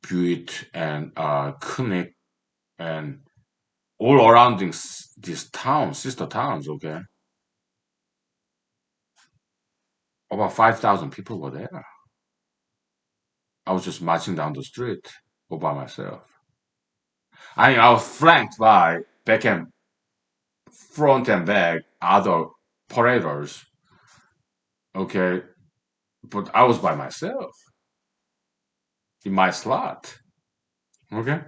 Butte and König and all around these towns, sister towns, okay? About 5,000 people were there. I was just marching down the street all by myself. I mean, I was flanked by back and front and back other paraders, okay? But I was by myself in my slot, okay?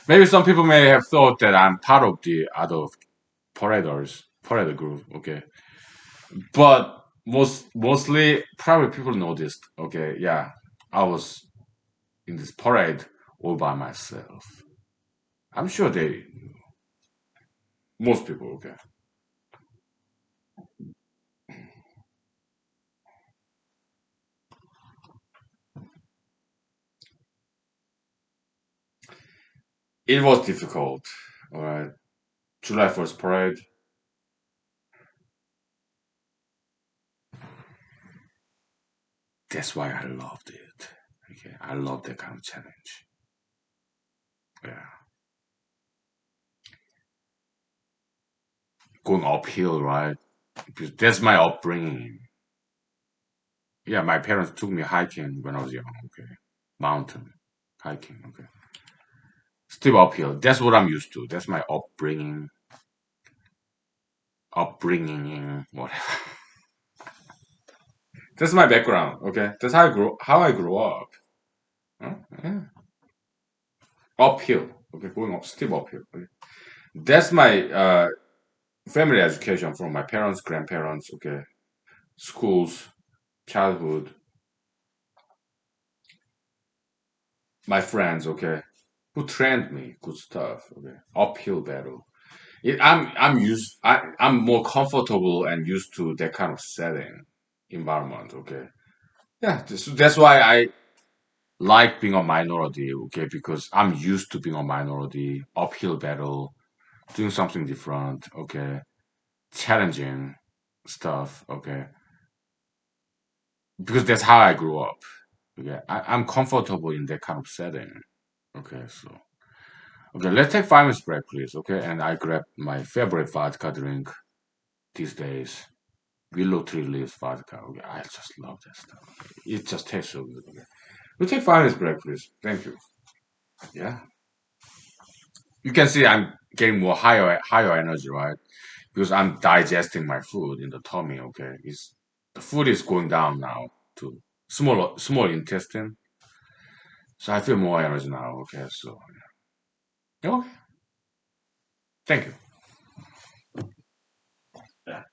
Maybe some people may have thought that I'm part of the other parade group, okay? But mostly, probably people noticed, okay? Yeah, I was in this parade all by myself. I'm sure most people, okay? It was difficult, all right? July 1st parade, that's why I loved it. Okay, I love that kind of challenge. Yeah, going uphill, right? Because that's my upbringing. Yeah, my parents took me hiking when I was young. Okay, mountain hiking. Okay, still uphill. That's what I'm used to. That's my upbringing. Whatever. That's my background. Okay, that's how I grew up. Huh? Yeah. Uphill. Okay, going up, still uphill. Okay. That's my family education from my parents, grandparents. Okay, schools, childhood, my friends. Okay, who trained me, good stuff. Okay, uphill battle. I'm more comfortable and used to that kind of setting environment. Okay, yeah, that's why I like being a minority. Okay, because I'm used to being a minority, uphill battle, doing something different. Okay, challenging stuff. Okay, because that's how I grew up. Okay, I'm comfortable in that kind of setting. Okay, so okay, let's take 5 minutes break, please. Okay, and I grab my favorite vodka drink these days. Willow Tree Leaves vodka. Okay, I just love that stuff. It just tastes so good. Okay, we'll take 5 minutes break, please. Thank you. Yeah, you can see I'm getting more higher energy, right? Because I'm digesting my food in the tummy. Okay, it's the food is going down now to small intestine, so I feel more energy now. Okay, so yeah. Okay, thank you. Yeah,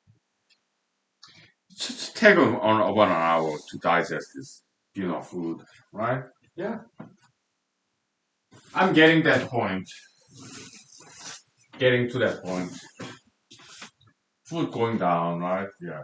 just take on about an hour to digest this, food, right? Yeah, I'm getting that point. Getting to that point. Food going down, right? Yeah.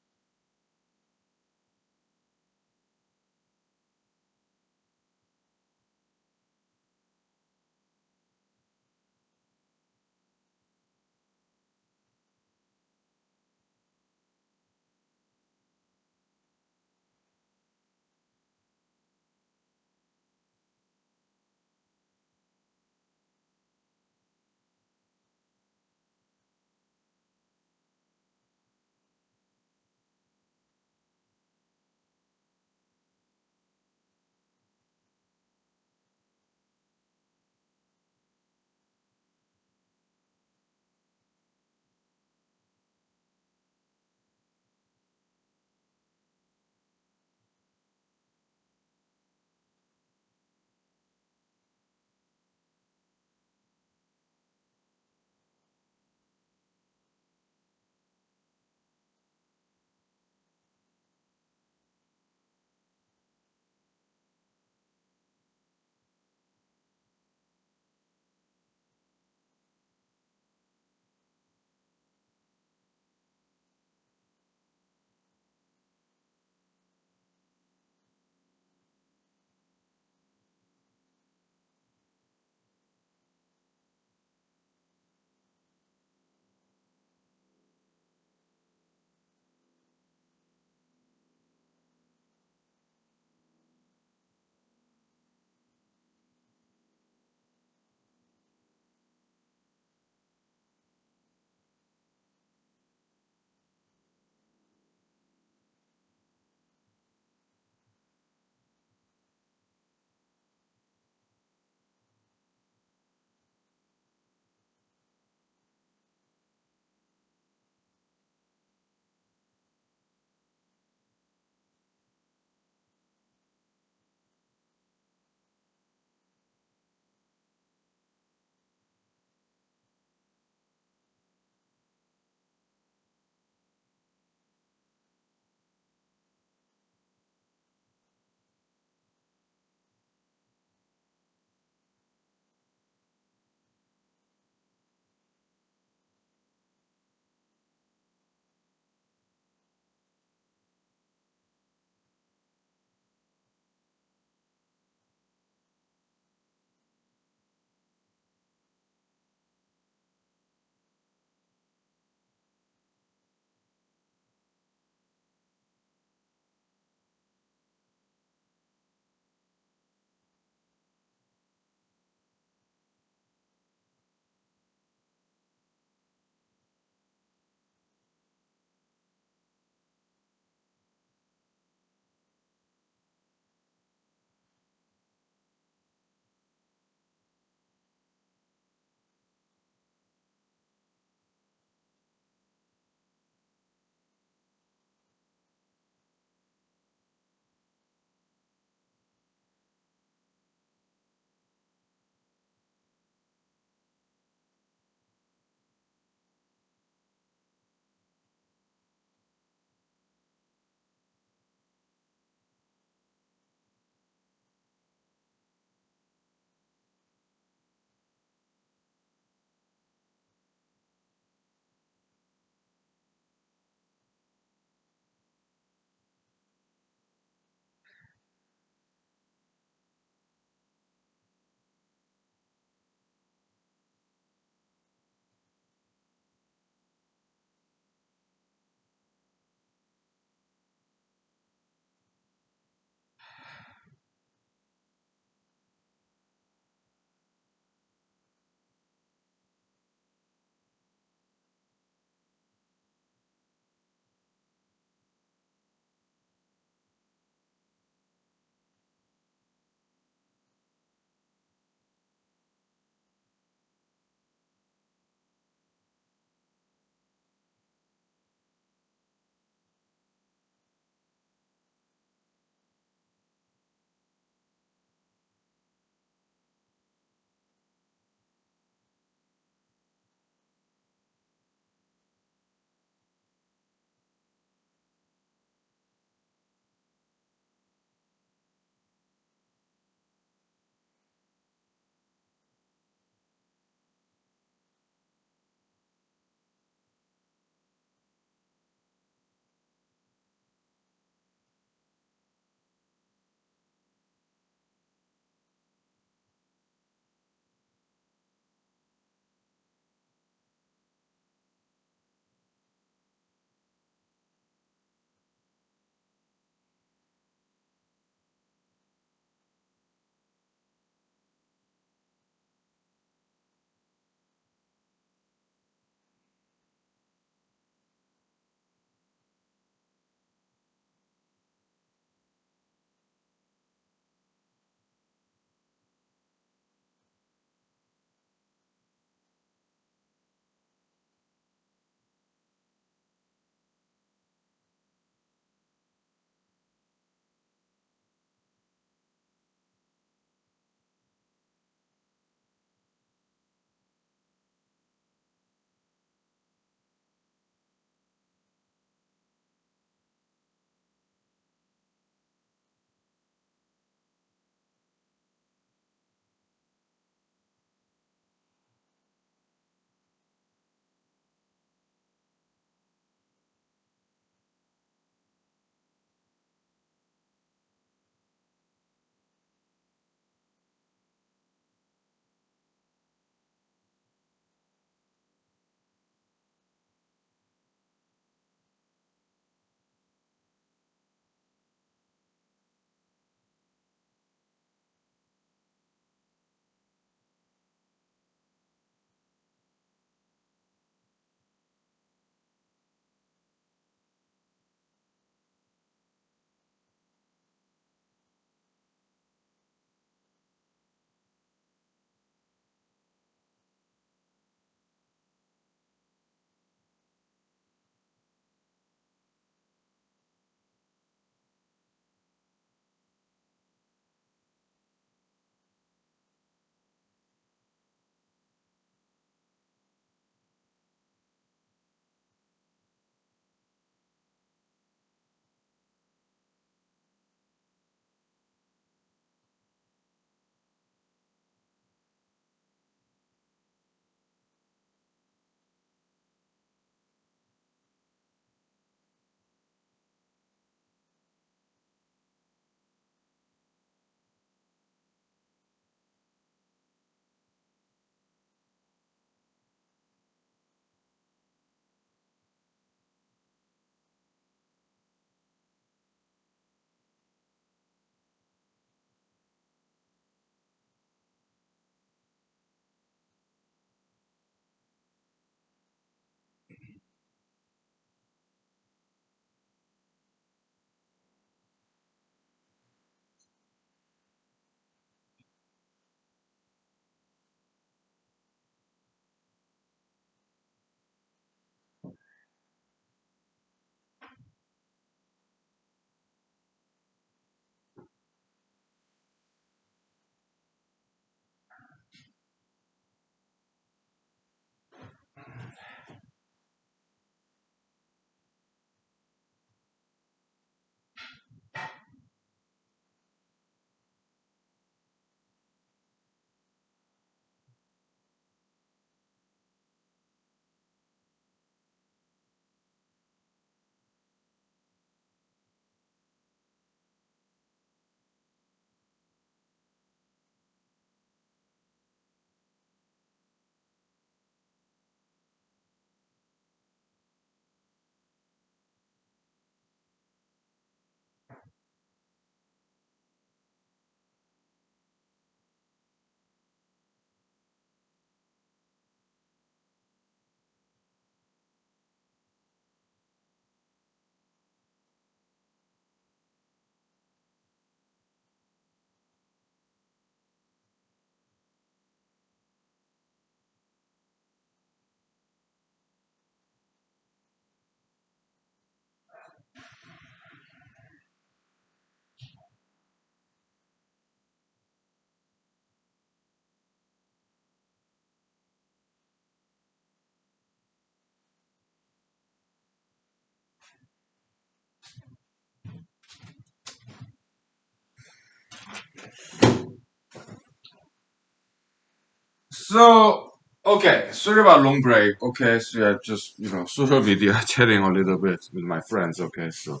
So, okay, sorry about long break. Okay, so yeah, just social media chatting a little bit with my friends. Okay, so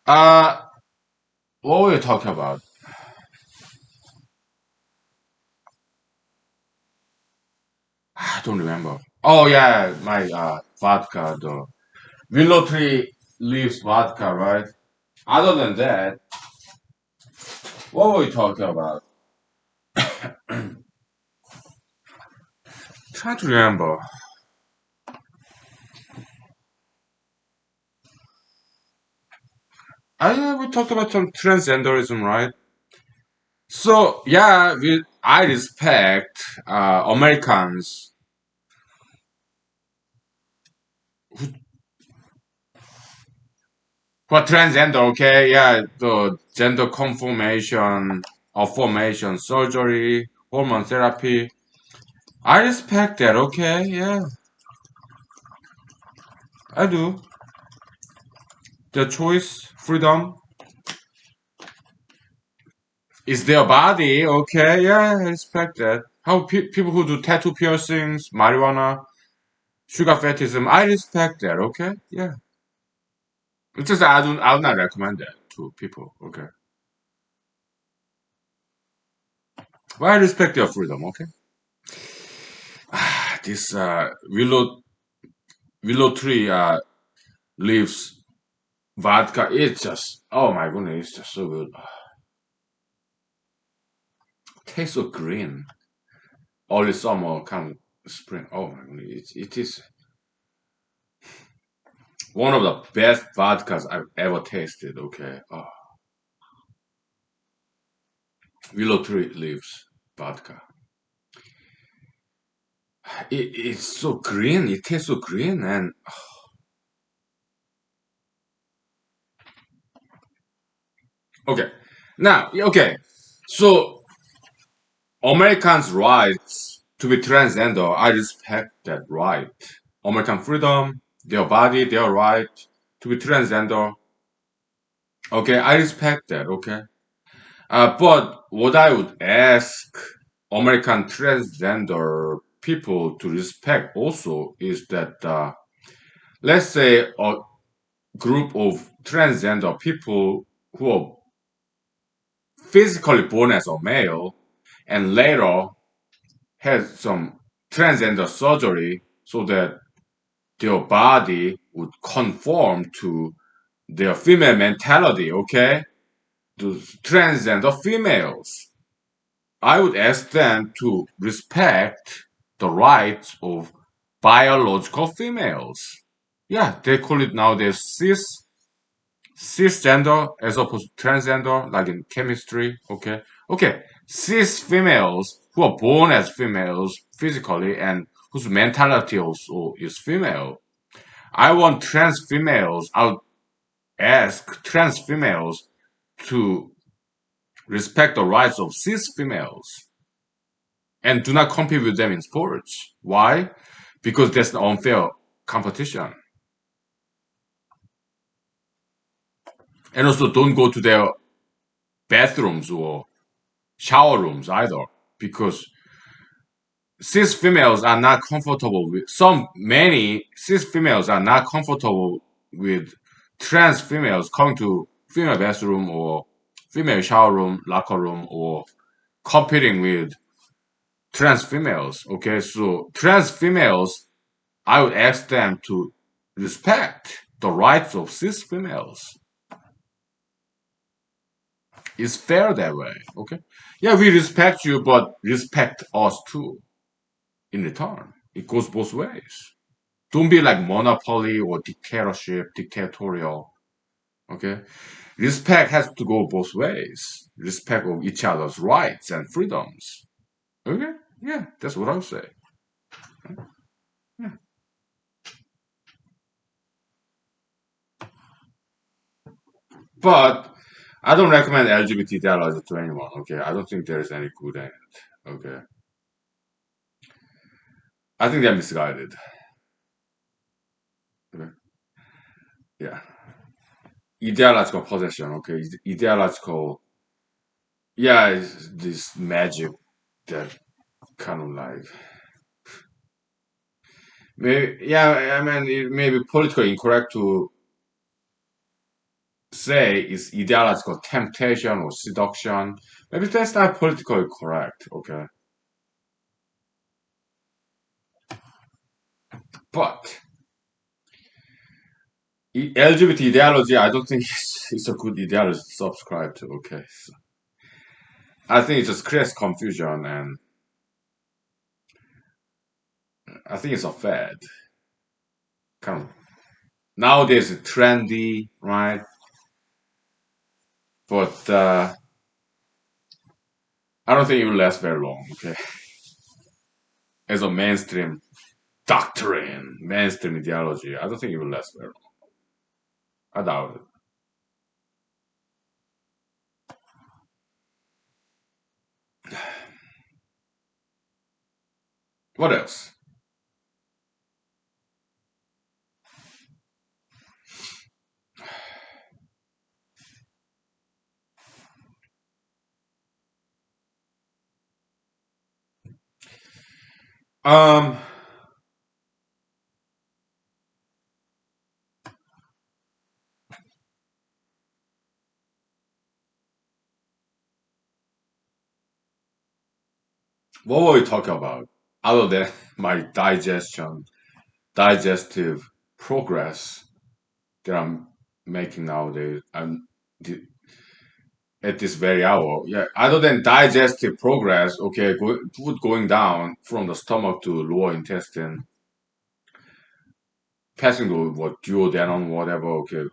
uh, what were we talking about? I don't remember. Oh yeah, my vodka, the willow tree leaves vodka, right? Other than that, what were we talking about? Trying to remember. We talked about some transgenderism, right? So yeah, I respect Americans for transgender. Okay, yeah, the gender confirmation, affirmation surgery, hormone therapy. I respect that. Okay, yeah, I do. The choice, freedom is their body. Okay, yeah, I respect that. How people who do tattoo piercings, marijuana, sugar fetishism, I respect that. Okay, yeah. It's just I would not recommend that to people. Okay, but I respect their freedom. Okay, this willow tree leaves vodka. It's just oh my goodness, it's just so good. Tastes so green. Early summer, kind of spring. Oh my goodness, it is one of the best vodkas I've ever tasted. Okay, willow tree leaves vodka. It's so green. It tastes so green and okay. Now, okay. So Americans' rights to be transgender, I respect that right. American freedom, their body, their right to be transgender. Okay, I respect that. Okay, but what I would ask American transgender people to respect also is that let's say a group of transgender people who are physically born as a male and later had some transgender surgery so that their body would conform to their female mentality, okay? Those transgender females. I would ask them to respect the rights of biological females. Yeah, they call it nowadays cisgender as opposed to transgender, like in chemistry. Okay, okay. Cis females who are born as females physically and whose mentality also is female. I want trans females. I'll ask trans females to respect the rights of cis females and do not compete with them in sports. Why? Because that's an unfair competition. And also, don't go to their bathrooms or shower rooms either, because cis females are not comfortable with many cis females are not comfortable with trans females coming to female bathroom or female shower room, locker room, or competing with trans females. Okay, so trans females, I would ask them to respect the rights of cis females. It's fair that way. Okay, yeah, we respect you, but respect us too in return. It goes both ways. Don't be like monopoly or dictatorship, dictatorial. Okay, respect has to go both ways. Respect of each other's rights and freedoms. Okay, yeah, that's what I would say. Yeah. But I don't recommend LGBT dialogue to anyone. Okay, I don't think there is any good in it. Okay, I think they're misguided. Okay? Yeah, ideological possession. Okay, ideological. Yeah, it's this magic that kind of like maybe yeah. I mean, it may be politically incorrect to say it's ideological temptation or seduction. Maybe that's not politically correct. Okay, but LGBT ideology, I don't think it's a good ideology to subscribe to. Okay, so I think it just creates confusion, and I think it's a fad. Kind of nowadays, it's trendy, right? But I don't think it will last very long. Okay, as a mainstream doctrine, mainstream ideology, I don't think it will last very long. I doubt it. What else? Um, what were we talking about? Other than my digestive progress that I'm making nowadays, at this very hour. Yeah, other than digestive progress, okay, food going down from the stomach to lower intestine, passing to what duodenum, whatever. Okay,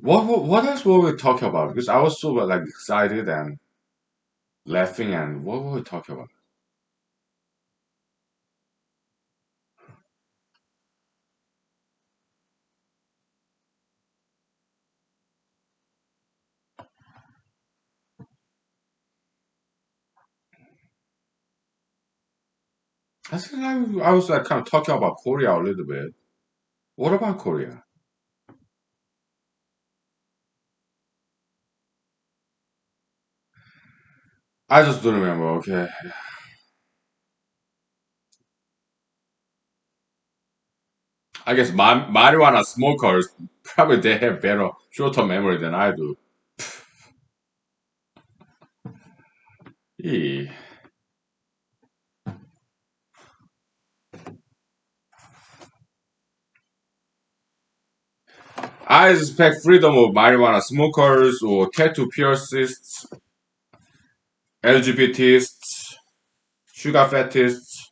what else were we talking about? Because I was so like excited and laughing, and what were we talking about? I think I was like kind of talking about Korea a little bit. What about Korea? I just don't remember. Okay, I guess marijuana smokers probably they have better short-term memory than I do. Yeah. I respect freedom of marijuana smokers or tattoo piercists, LGBTists, sugar fetists.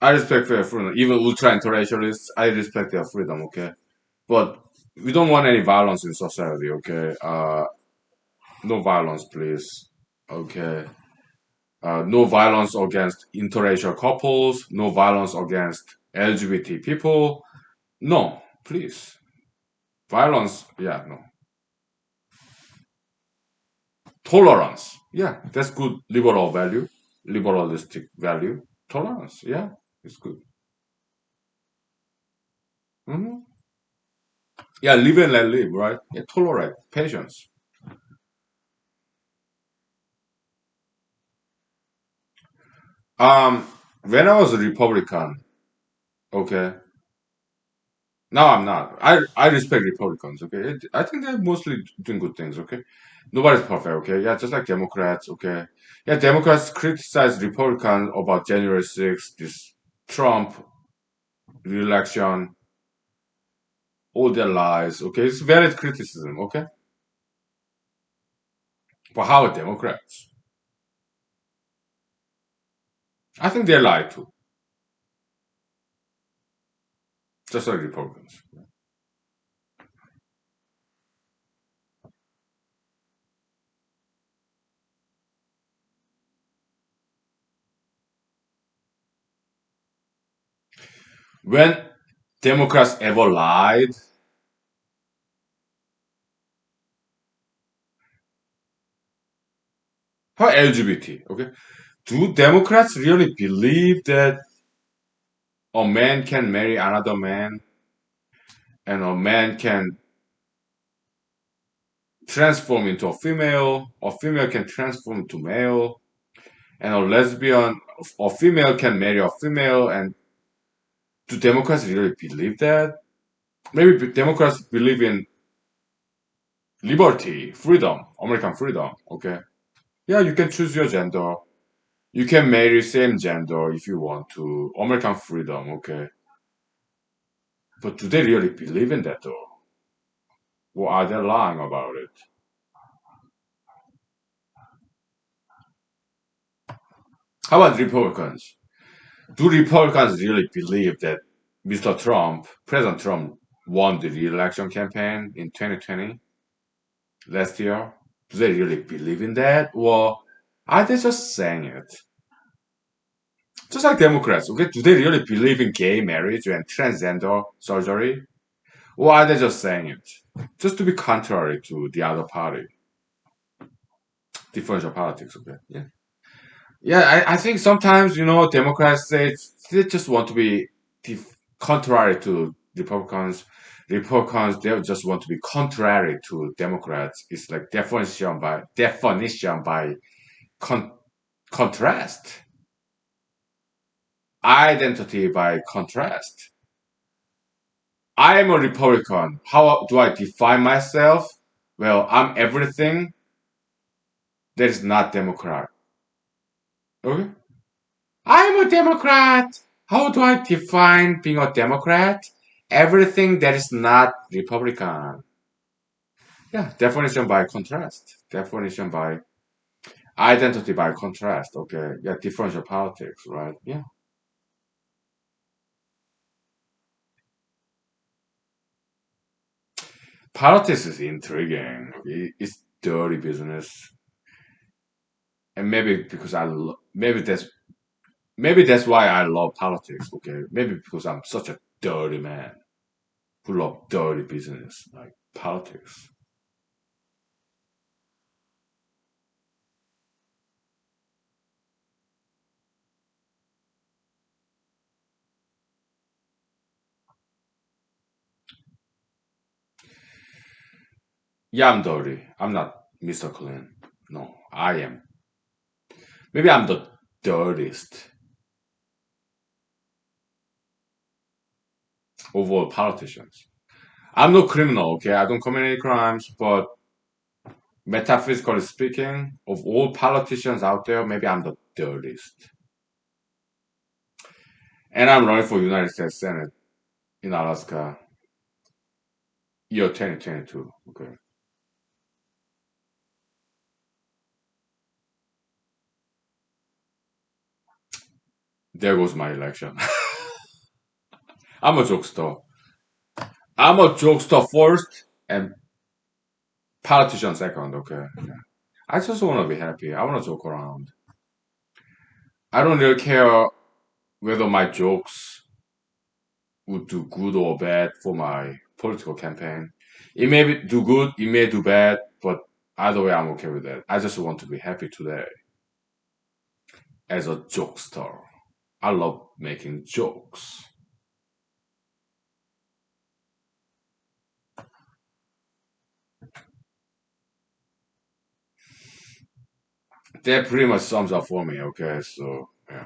I respect their freedom. Even ultra internationalists, I respect their freedom. Okay, but we don't want any violence in society. Okay, no violence, please. Okay, no violence against interracial couples. No violence against LGBT people. No, please. Violence, yeah, no. Tolerance. Yeah, that's good liberal value, liberalistic value. Tolerance. Yeah, it's good. Hmm. Yeah, live and let live, right? Yeah, tolerate, patience. Um, when I was a Republican, okay. Now I'm not. I respect Republicans. Okay, I think they're mostly doing good things. Okay, nobody's perfect. Okay, yeah, just like Democrats. Okay, yeah, Democrats criticize Republicans about January 6th, this Trump re-election, all their lies. Okay, it's valid criticism. Okay, but how are Democrats? I think they lie too, just like Republicans. When Democrats ever lied, how LGBT? Okay, do Democrats really believe that a man can marry another man and a man can transform into a female can transform to male? and a lesbian or female can marry a female. And do Democrats really believe that? Maybe Democrats believe in liberty, freedom, American freedom. Okay, yeah, you can choose your gender. You can marry same gender if you want to. American freedom. Okay, but do they really believe in that though? Or are they lying about it? How about Republicans? Do Republicans really believe that Mr. Trump, President Trump, won the re-election campaign in 2020 last year? Do they really believe in that, or are they just saying it? Just like Democrats, okay? Do they really believe in gay marriage and transgender surgery, or are they just saying it just to be contrary to the other party? Differential politics, okay? Yeah. Yeah, I think sometimes, Democrats they just want to be contrary to Republicans. Republicans they just want to be contrary to Democrats. It's like definition by con- contrast, identity by contrast. I am a Republican. How do I define myself? Well, I'm everything that is not Democrat. Okay. I'm a Democrat. How do I define being a Democrat? Everything that is not Republican. Yeah, definition by contrast. Definition by identity by contrast. Okay, yeah, differential politics, right? Yeah. Politics is intriguing. It's dirty business. And maybe because maybe that's why I love politics, okay? Maybe because I'm such a dirty man who love dirty business, like politics. Yeah, I'm dirty. I'm not Mr. Clean. No, I am. Maybe I'm the dirtiest of all politicians. I'm no criminal, okay? I don't commit any crimes, but metaphysically speaking, of all politicians out there, maybe I'm the dirtiest. And I'm running for United States Senate in Alaska, year 2022, okay? There goes my election. I'm a jokester. I'm a jokester first and politician second, okay? Yeah. I just want to be happy. I want to joke around. I don't really care whether my jokes would do good or bad for my political campaign. It may do good, it may do bad, but either way, I'm okay with that. I just want to be happy today as a jokester. I love making jokes. That pretty much sums up for me, okay? So, yeah.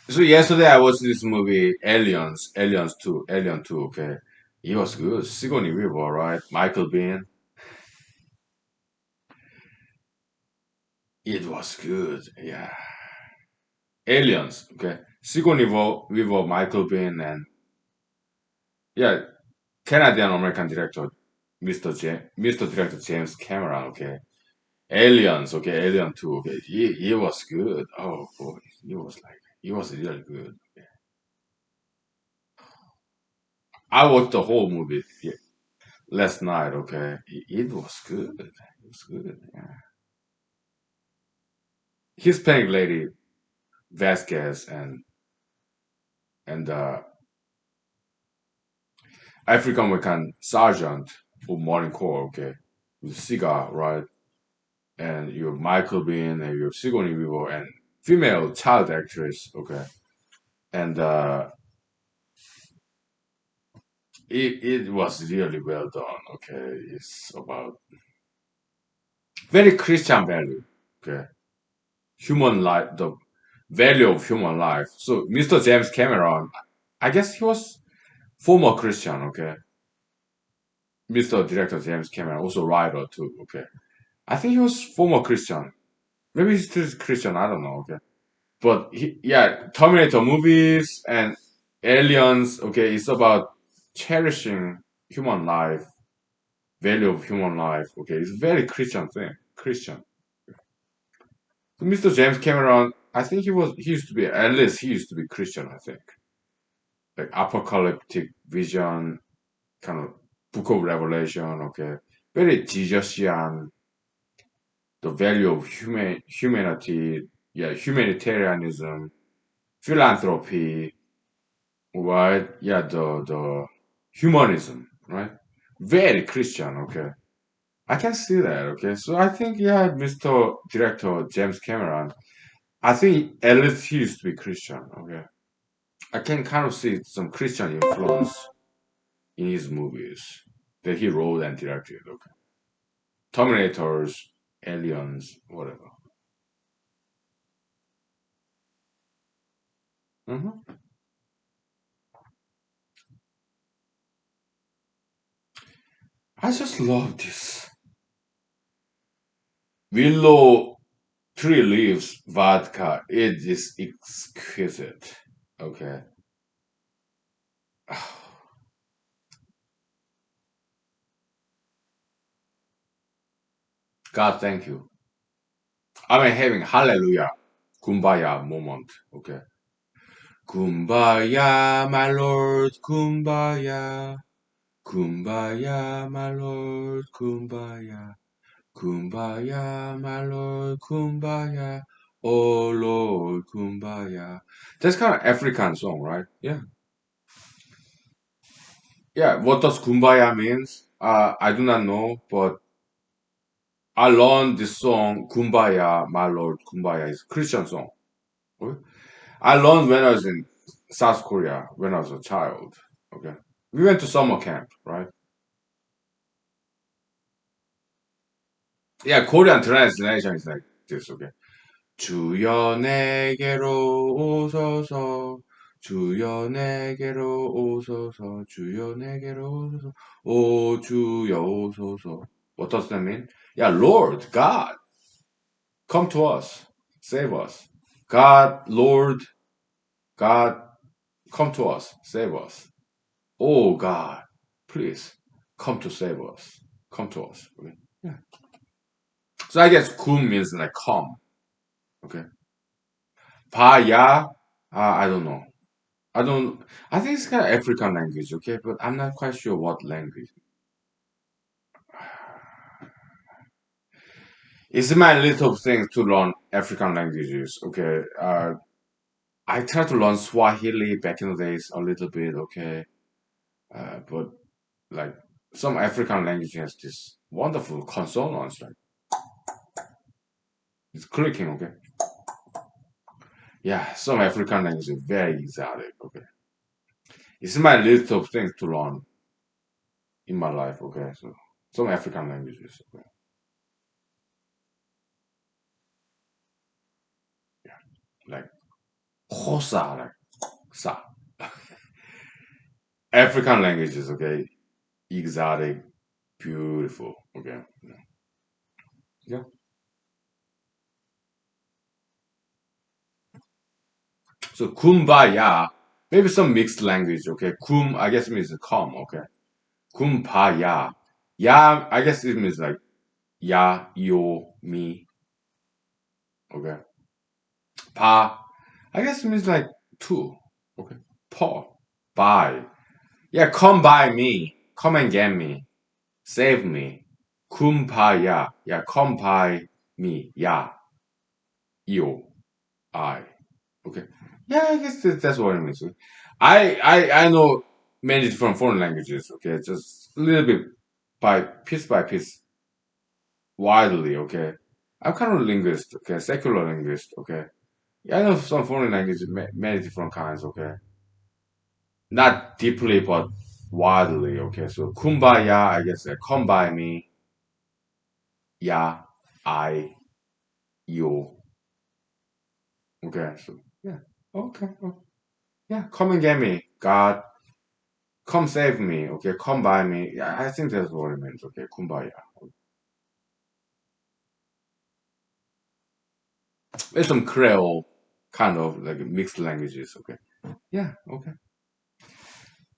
So, yesterday I watched this movie, Alien 2, okay? It was good. Sigourney Weaver, right? Michael Bean. It was good, yeah. Aliens, okay? Weaver, Michael Bean, and yeah, Canadian American director, Mr. Director James Cameron, okay. Aliens, okay, Alien 2, okay. He was good. Oh boy, he was really good. Okay. I watched the whole movie last night, okay. It was good. It was good. Yeah. Hispanic lady Vasquez and African American sergeant of Marine Corps, okay, with cigar, right? And you have Michael Bean and you have Sigourney Weaver and female child actress, okay. And it was really well done. Okay, it's about very Christian value. Okay, human life, the value of human life. So Mr. James Cameron, I guess he was former Christian. Okay, Mr. Director James Cameron, also writer too. Okay, I think he was former Christian. Maybe he's still Christian. I don't know. Okay, but yeah, Terminator movies and Aliens. Okay, it's about cherishing human life, value of human life. Okay, it's a very Christian thing. Christian. So Mr. James Cameron, I think he used to be, at least he used to be Christian. I think like apocalyptic vision, kind of Book of Revelation. Okay, very Jesusian, the value of humanity. Yeah, humanitarianism, philanthropy, right? Yeah, the humanism, right? Very Christian, okay. I can see that, okay. So I think yeah, Mr. Director James Cameron, I think at least he used to be Christian, okay. I can kind of see some Christian influence in his movies that he wrote and directed, okay. Terminators, Aliens, whatever. hmm I just love this willow tree leaves vodka. It is exquisite. Okay. God, thank you. I'm having hallelujah, kumbaya moment. Okay. Kumbaya, my lord, kumbaya. Kumbaya, my lord, kumbaya. Kumbaya, my lord, kumbaya. Oh Lord, kumbaya. That's kind of African song, right? Yeah. Yeah. What does kumbaya means? I do not know, but I learned this song, Kumbaya, My Lord, Kumbaya is a Christian song. Okay? I learned when I was in South Korea, when I was a child. Okay. We went to summer camp, right? Yeah, Korean translation is like this, okay. 주여 내게로 오소서, 주여 내게로 오소서, 주여 내게로 오소서, 오 주여 오소서. What does that mean? Yeah, Lord, God, come to us, save us. God, Lord, God, come to us, save us. Oh God, please come to save us. Come to us. Okay. Yeah. So I guess kum means like come. Okay. Paya, I don't know. I don't. I think it's kind of African language. Okay, but I'm not quite sure what language. It's my little thing to learn African languages. Okay. I tried to learn Swahili back in the days a little bit. Okay. But like some African language has this wonderful consonants. Like it's clicking. Okay. Yeah, some African language is very exotic. Okay, it's my list of things to learn in my life. Okay, so some African languages. Okay, like Kosa, like Sa. African languages. Okay, exotic, beautiful. Okay, yeah. So Kumbaya, maybe some mixed language. Okay, Kum I guess means come. Okay, Kumbaya. Ya I guess it means like ya, yo, me. Okay, Pa I guess it means like two. Okay, Paul. By. Yeah, come by me. Come and get me. Save me. Kumbaya. Yeah, come by me. Yeah. You. I. Okay. Yeah, I guess that's what it means. I know many different foreign languages. Okay, just a little bit by piece, widely. Okay. I'm kind of a linguist. Okay, secular linguist. Okay. Yeah, I know some foreign languages, many different kinds. Okay. Not deeply, but wildly. Okay, so kumbaya, I guess, come by me, ya, I, you. Okay, so yeah, okay, yeah, come and get me, God, come save me. Okay, come by me. Yeah, I think that's what it means. Okay, kumbaya. It's some Creole kind of like mixed languages. Okay, yeah, okay.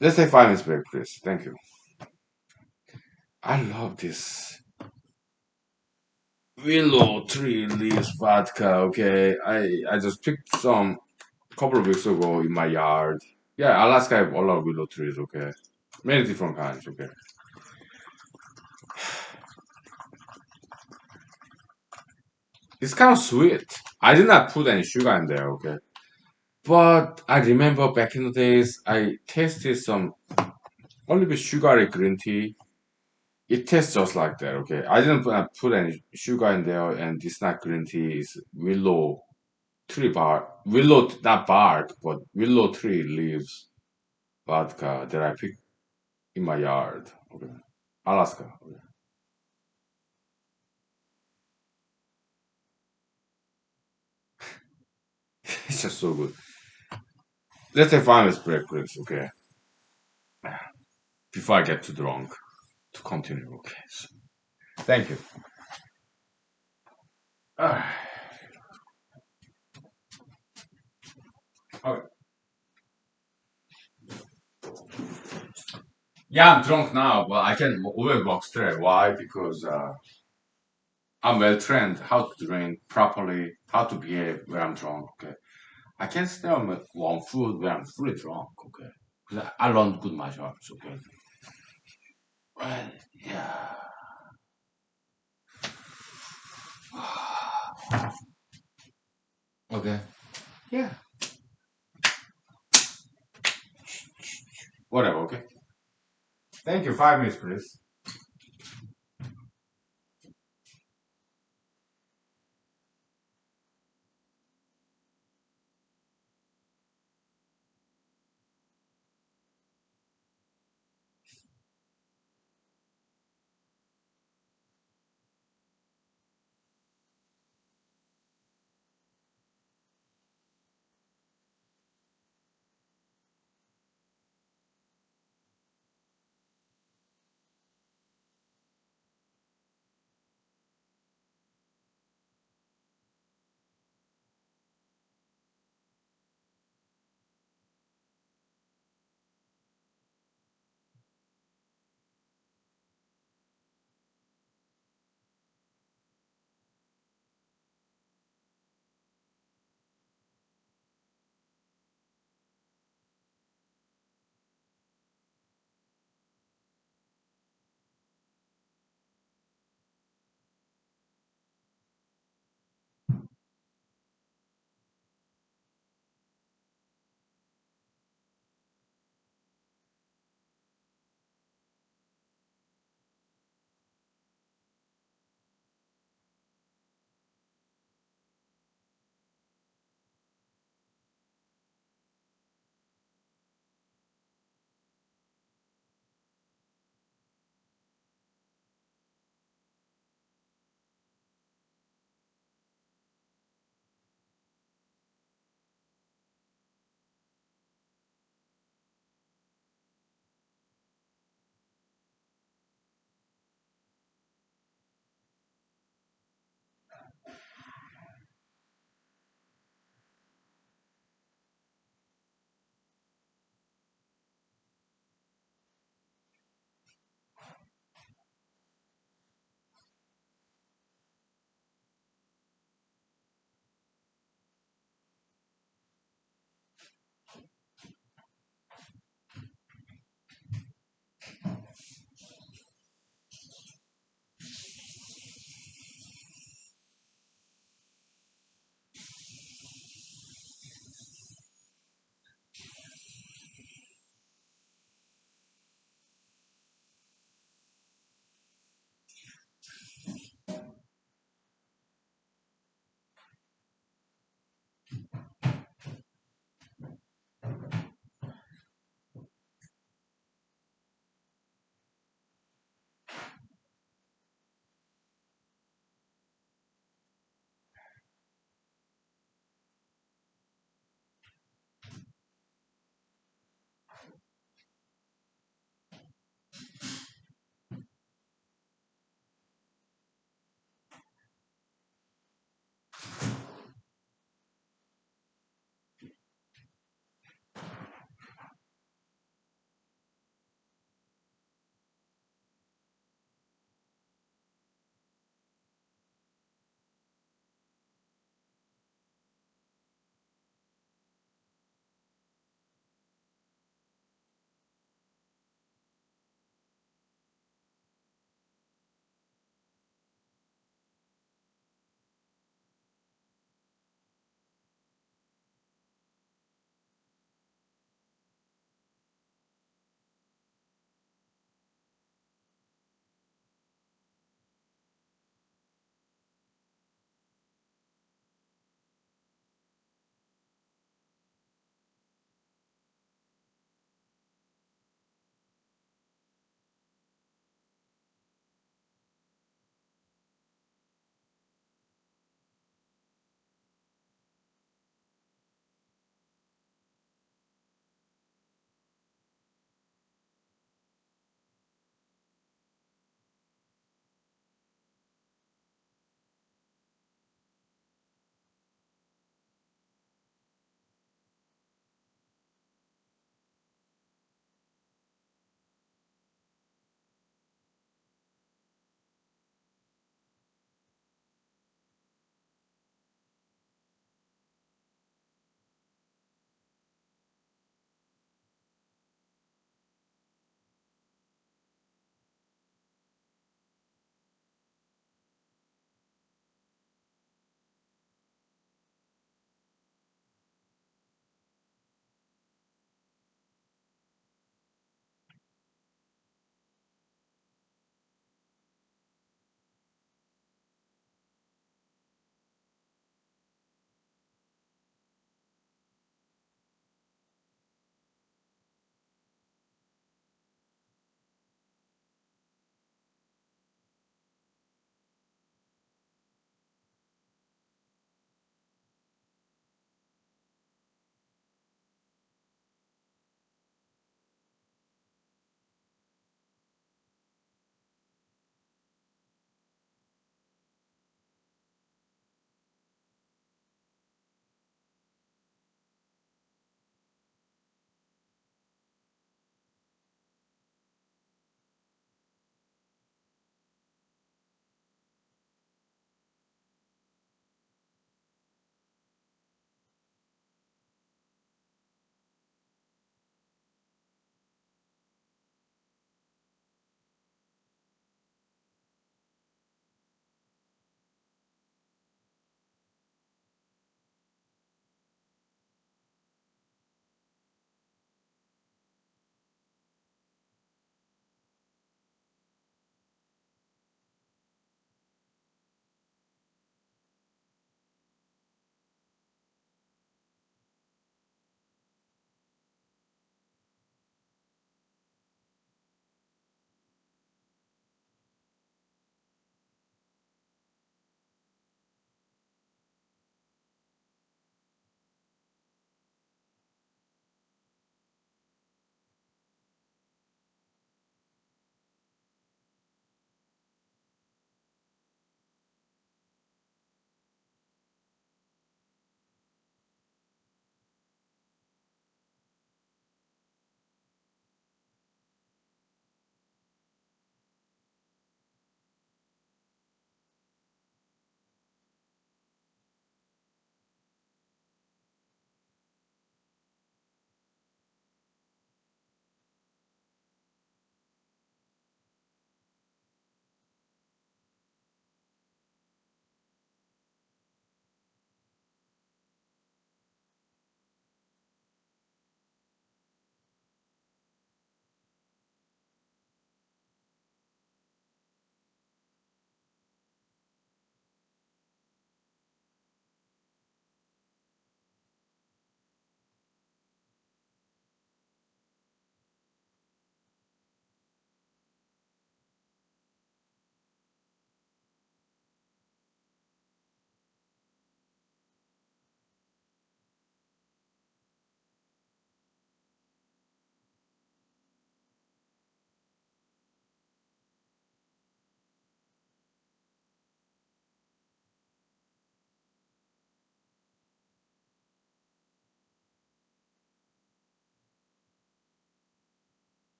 Let's say 5 minutes break, please. Thank you. I love this willow tree leaves vodka. Okay, I just picked some a couple of weeks ago in my yard. Yeah, Alaska have a lot of willow trees. Okay, many different kinds. Okay, it's kind of sweet. I did not put any sugar in there. Okay, but I remember back in the days I tasted some a little bit sugary green tea. It tastes just like that. Okay, I didn't put any sugar in there, and this not green tea is willow tree bark, willow not bark, but willow tree leaves vodka that I picked in my yard. Okay, Alaska. Okay. It's just so good. Let's take 5 minutes break, please. Okay, before I get too drunk to continue. Okay, so, thank you. Ah, okay. Yeah, I'm drunk now, but I can always walk straight. Why? Because I'm well trained how to drink properly, how to behave when I'm drunk. Okay, I can't stay on one food when I'm fully drunk. Okay, because I learned good martial arts. Okay, well, yeah. Okay, yeah. Whatever. Okay. Thank you. 5 minutes, please.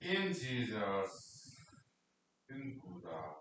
In Jesus, in Buddha.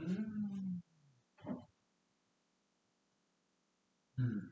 Mm. Mm.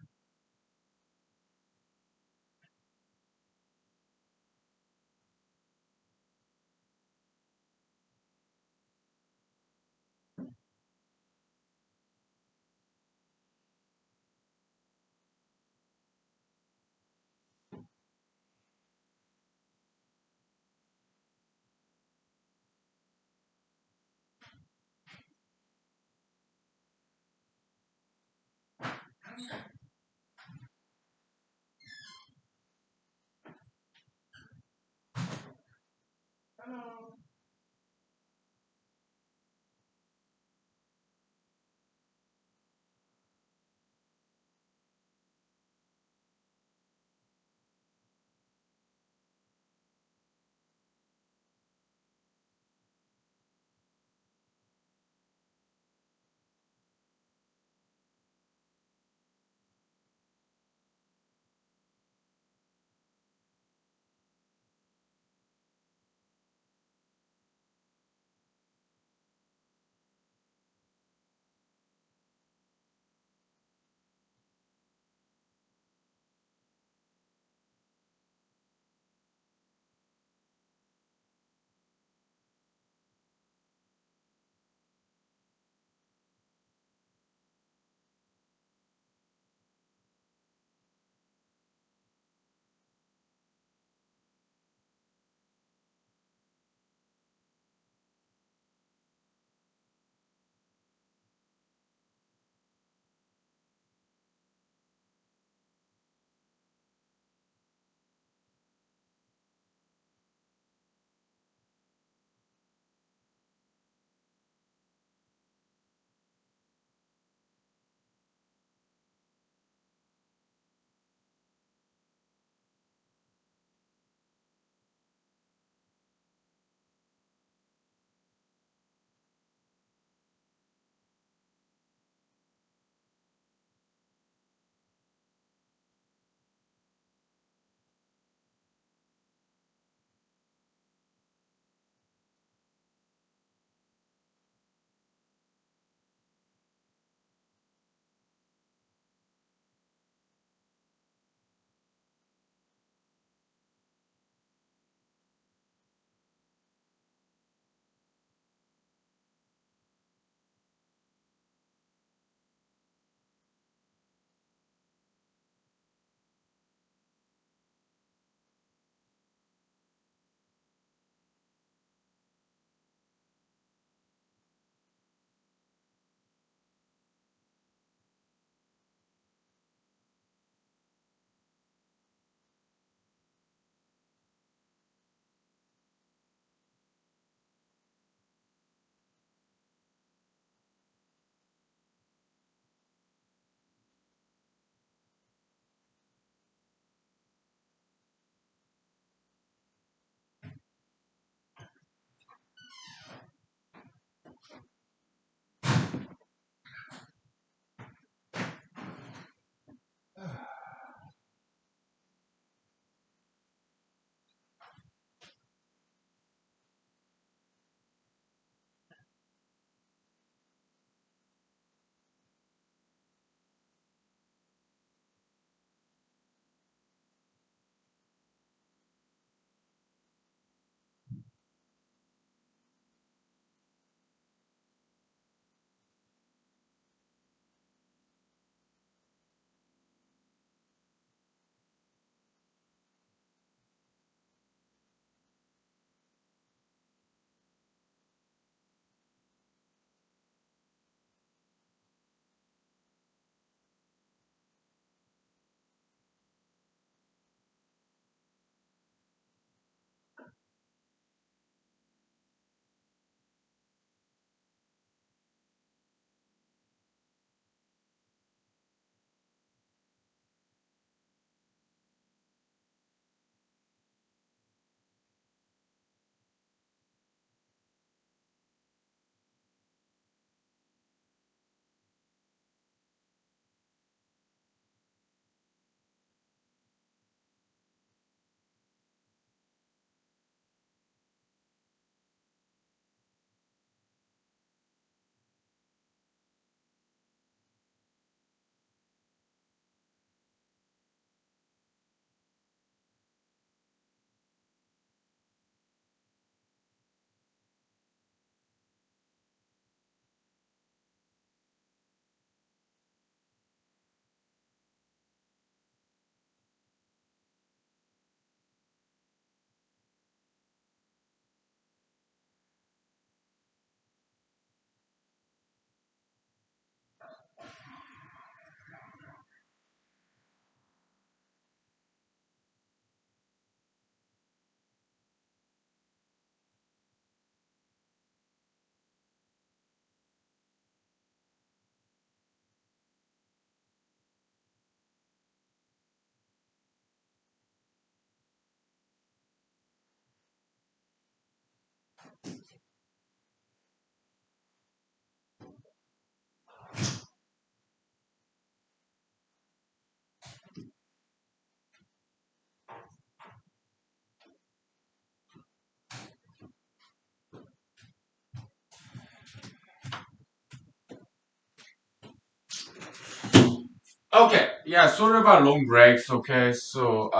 Okay, yeah, sorry about long breaks. Okay, so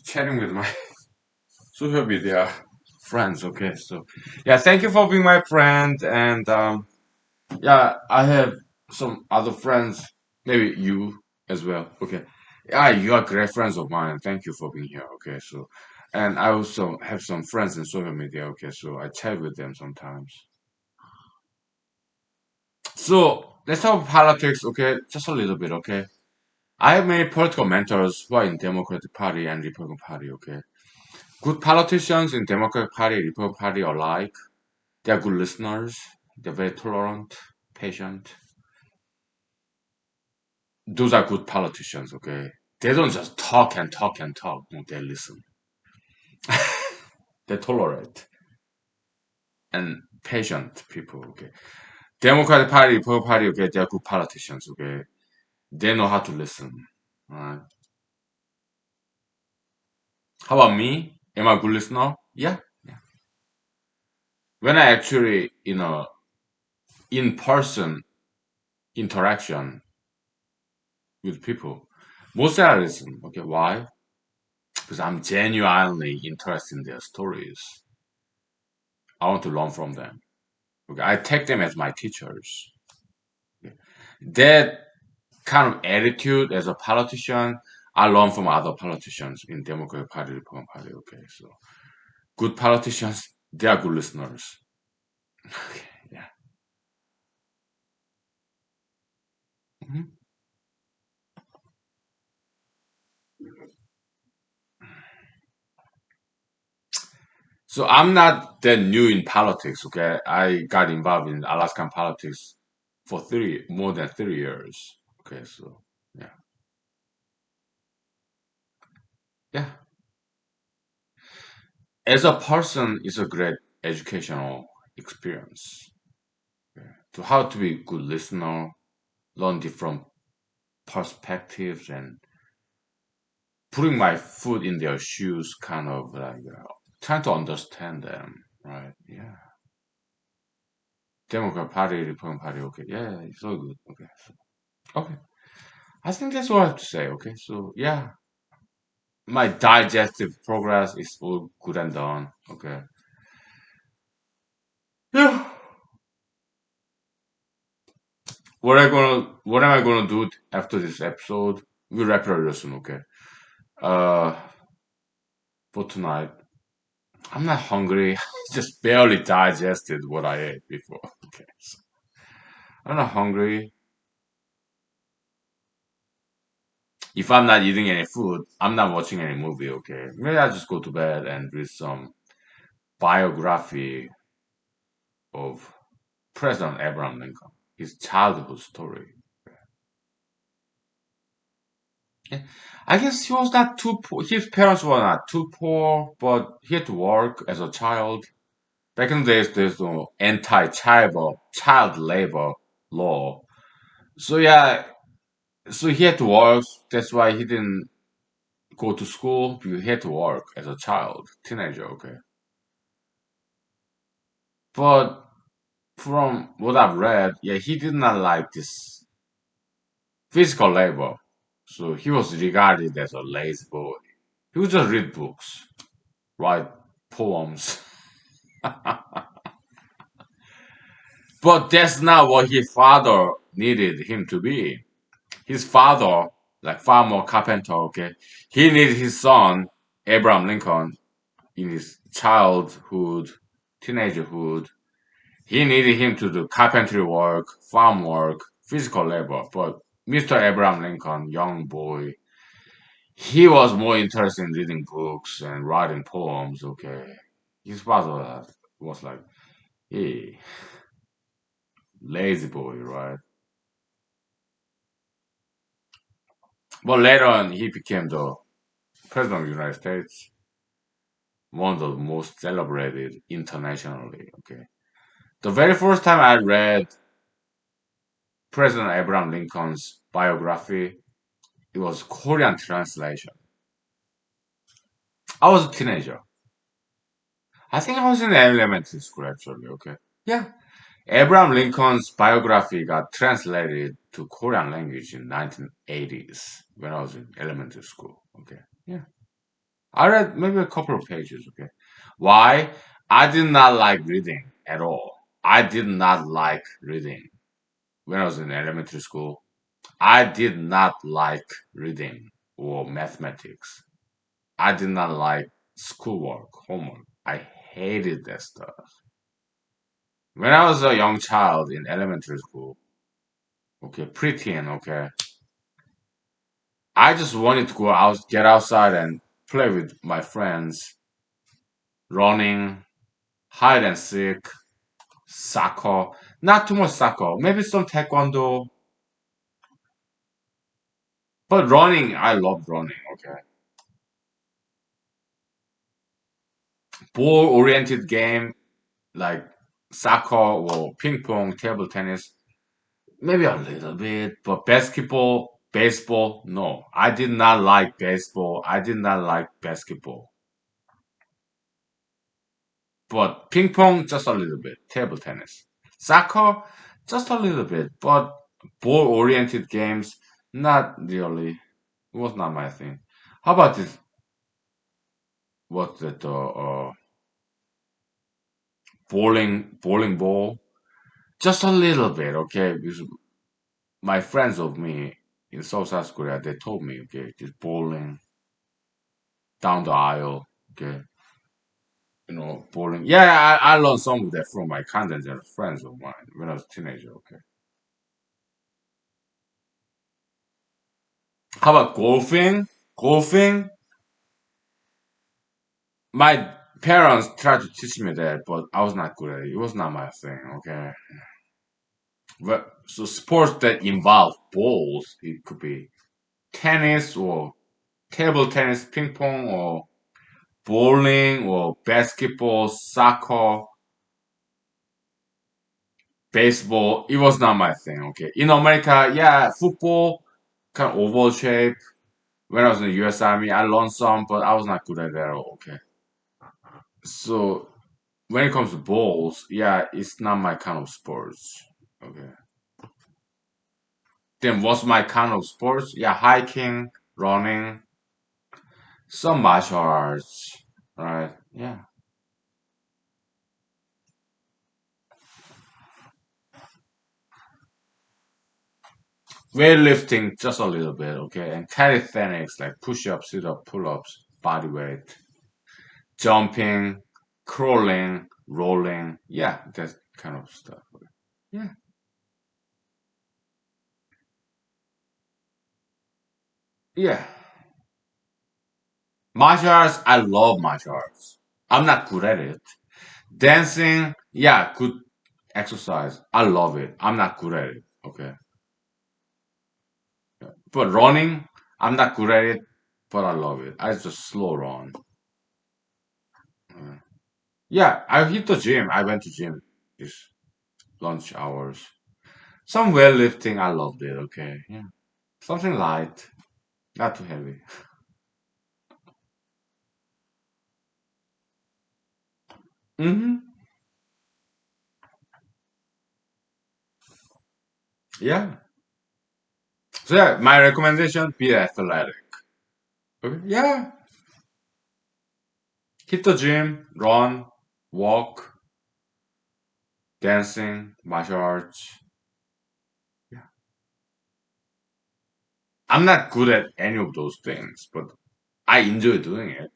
chatting with my social media friends. Okay, so yeah, thank you for being my friend, and yeah, I have some other friends, maybe you as well. Okay, yeah, you are great friends of mine. Thank you for being here. Okay, so and I also have some friends in social media. Okay, so I chat with them sometimes. So let's talk politics. Okay, just a little bit. Okay. I have many political mentors who are in Democratic Party and Republican Party, okay? Good politicians in Democratic Party, Republican Party alike. They're good listeners. They're very tolerant, patient. Those are good politicians, okay? They don't just talk and talk and talk. No, they listen. They tolerate and patient people, okay? Democratic Party, Republican Party, okay? They're good politicians, okay? They know how to listen. Alright. How about me? Am I a good listener? Yeah. Yeah. When I actually, in-person interaction with people. Mostly I listen. Okay, why? Because I'm genuinely interested in their stories. I want to learn from them. Okay, I take them as my teachers. Okay. That kind of attitude as a politician, I learn from other politicians in Democratic Party, Republican Party. Okay, so good politicians, they are good listeners. Okay, yeah. Mhm. So I'm not that new in politics. Okay, I got involved in Alaskan politics for more than 3 years. Okay, so yeah, yeah. As a person, it's a great educational experience. Okay? To how to be a good listener, learn different perspectives, and putting my foot in their shoes, kind of like trying to understand them. Right? Yeah. Democrat Party, Republican Party. Okay, yeah, it's all good. Okay, so, okay. I think that's all I have to say. Okay, so yeah, my digestive progress is all good and done. Okay. Yeah. What am I gonna do after this episode? We'll wrap it up real soon, okay? Uh, for tonight, I'm not hungry. Just barely digested what I ate before. Okay, so I'm not hungry. If I'm not eating any food, I'm not watching any movie. Okay, maybe I'll just go to bed and read some biography of President Abraham Lincoln, his childhood story. Yeah. I guess he was not too poor. His parents were not too poor, but he had to work as a child. Back in the days, there's no child labor law. So yeah, so he had to work. That's why he didn't go to school. He had to work as a child, teenager. Okay, but from what I've read, yeah, he did not like this physical labor. So he was regarded as a lazy boy. He would just read books, write poems. But that's not what his father needed him to be. His father, like farmer carpenter, okay, he needed his son, Abraham Lincoln, in his childhood, teenagerhood. He needed him to do carpentry work, farm work, physical labor. But Mr. Abraham Lincoln, young boy, he was more interested in reading books and writing poems, okay. His father was like, hey, lazy boy, right? But later on, he became the president of the United States, one of the most celebrated internationally. Okay, the very first time I read President Abraham Lincoln's biography, it was Korean translation. I was a teenager. I think I was in elementary school actually. Okay, yeah, Abraham Lincoln's biography got translated to Korean language in 1980s when I was in elementary school. Okay. Yeah. I read maybe a couple of pages. Okay. Why? I did not like reading at all. I did not like reading when I was in elementary school. I did not like reading or mathematics. I did not like schoolwork, homework. I hated that stuff. When I was a young child in elementary school, okay, preteen, okay, I just wanted to go out, get outside and play with my friends, running, hide and seek, soccer. Not too much soccer, maybe some taekwondo, but running, I love running, okay. Ball oriented game like soccer or ping pong, table tennis, maybe a little bit, but basketball, baseball, no. I did not like baseball. I did not like basketball. But ping pong, just a little bit. Table tennis. Soccer, just a little bit. But ball oriented games, not really. It was not my thing. How about this? What's that? Bowling ball? Just a little bit, okay? Because my friends of me in South Korea, they told me, okay, just bowling down the aisle, okay, bowling. Yeah, I learned some of that from my cousins and friends of mine when I was a teenager, okay. How about golfing? Golfing? My parents tried to teach me that, but I was not good at it. It was not my thing, okay. But so sports that involve balls, it could be tennis or table tennis, ping pong, or bowling or basketball, soccer, baseball. It was not my thing. Okay, in America, yeah, football, kind of oval shape. When I was in the U.S. Army, I learned some, but I was not good at it at all. Okay, so when it comes to balls, yeah, it's not my kind of sports. Okay, then what's my kind of sports? Yeah, hiking, running, some martial arts, right? Yeah, weightlifting just a little bit. Okay, and calisthenics like push-ups, sit-up, pull-ups, body weight. Jumping, crawling, rolling. Yeah, that kind of stuff. Yeah. Yeah. Martial arts, I love martial arts. I'm not good at it. Dancing, yeah, good exercise. I love it. I'm not good at it. Okay. But running, I'm not good at it, but I love it. I just slow run. Uh, yeah, I hit the gym. I went to gym this lunch hours. Some weightlifting, I loved it. Okay. Yeah. Something light, not too heavy. Hmm. Yeah. So yeah, my recommendation: be athletic. Okay. Yeah. Hit the gym, run, walk, dancing, martial arts. Yeah. I'm not good at any of those things, but I enjoy doing it.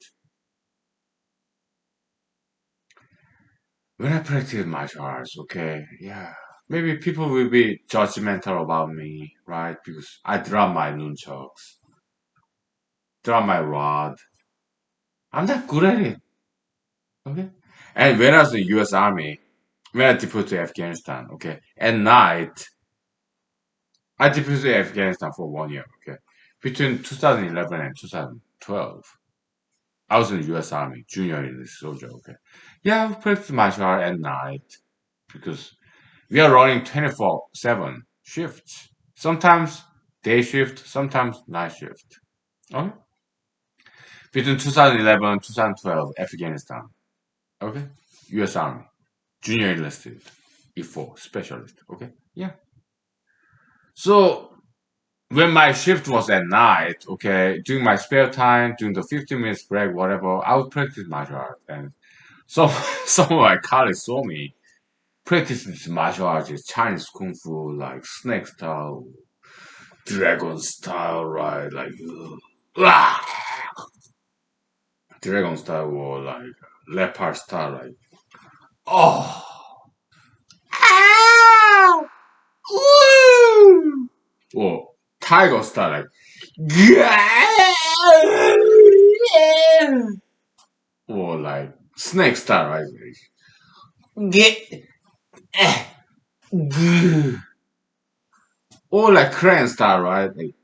When I practice martial arts, okay, yeah. Maybe people will be judgmental about me, right? Because I drop my nunchucks, drop my rod. I'm not good at it. Okay. And when I was in the US Army, when I deployed to Afghanistan, okay, at night, I deployed to Afghanistan for 1 year, okay. Between 2011 and 2012, I was in the US Army, junior enlisted soldier, okay. Yeah, we practice martial art at night because we are running 24/7 shifts. Sometimes day shift, sometimes night shift. Okay. Between 2011 and 2012, Afghanistan, okay. US Army, junior enlisted. E4 specialist. Okay, yeah. So when my shift was at night, okay, during my spare time, during the 15 minutes break, whatever, I would practice martial art. And some some of my colleagues saw me practicing this martial arts, Chinese kung fu, like snake style, dragon style, right? Like dragon style or like leopard style, like oh, ah, woo! Or tiger style, like or like snake style, right? Get or like crane style, right? Like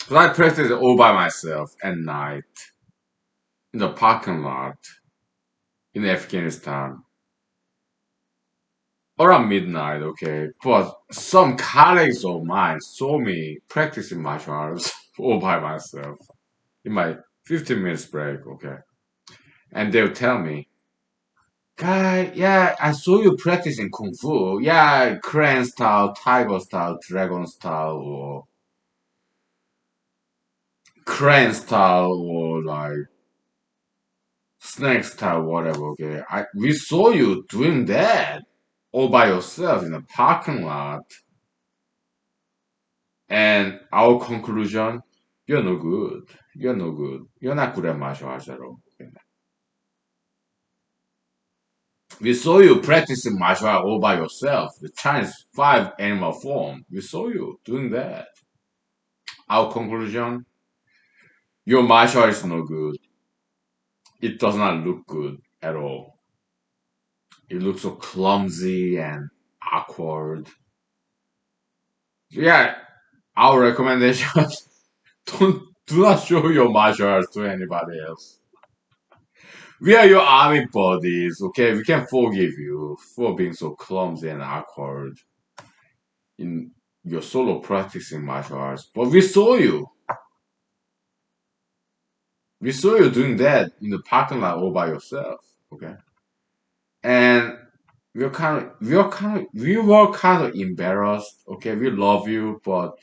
so I practice it all by myself at night in the parking lot in Afghanistan around midnight, okay? But some colleagues of mine saw me practicing martial arts all by myself in my 15 minutes break, okay? And they'll tell me, Guy, yeah, I saw you practicing kung fu. Yeah, crane style, tiger style, dragon style, or crane style, or like snake style, whatever, okay? We saw you doing that all by yourself in a parking lot. And our conclusion, you're no good. You're no good. You're not good at martial arts at all. We saw you practicing martial art all by yourself. The Chinese five animal form. We saw you doing that. Our conclusion, your martial art is no good. It does not look good at all. It looks so clumsy and awkward. Yeah, our recommendation, do not show your martial arts to anybody else. We are your army buddies, okay? We can forgive you for being so clumsy and awkward in your solo practicing martial arts. But we saw you. We saw you doing that in the parking lot all by yourself, okay? And we were kind of embarrassed, okay? We love you, but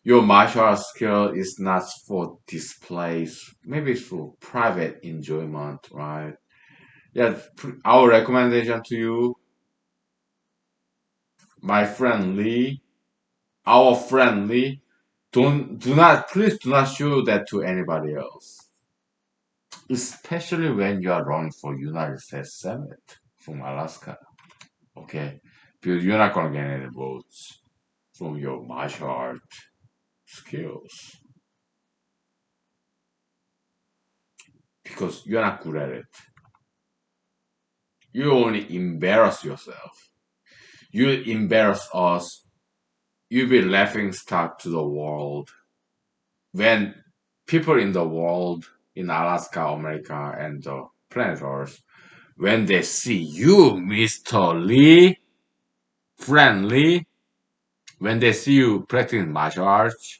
your martial arts skill is not for displays. Maybe it's for private enjoyment, right? Yeah, our recommendation to you, my friend Lee, our friend Lee, please do not show that to anybody else. Especially when you are running for United States Senate from Alaska, okay? Because you're not gonna get any votes from your martial art skills because you're not good at it. You only embarrass yourself. You embarrass us. You be laughing stock to the world when people in the world, in Alaska, America, and the planet Earth, when they see you, Mr. Lee, friendly, when they see you practicing martial arts,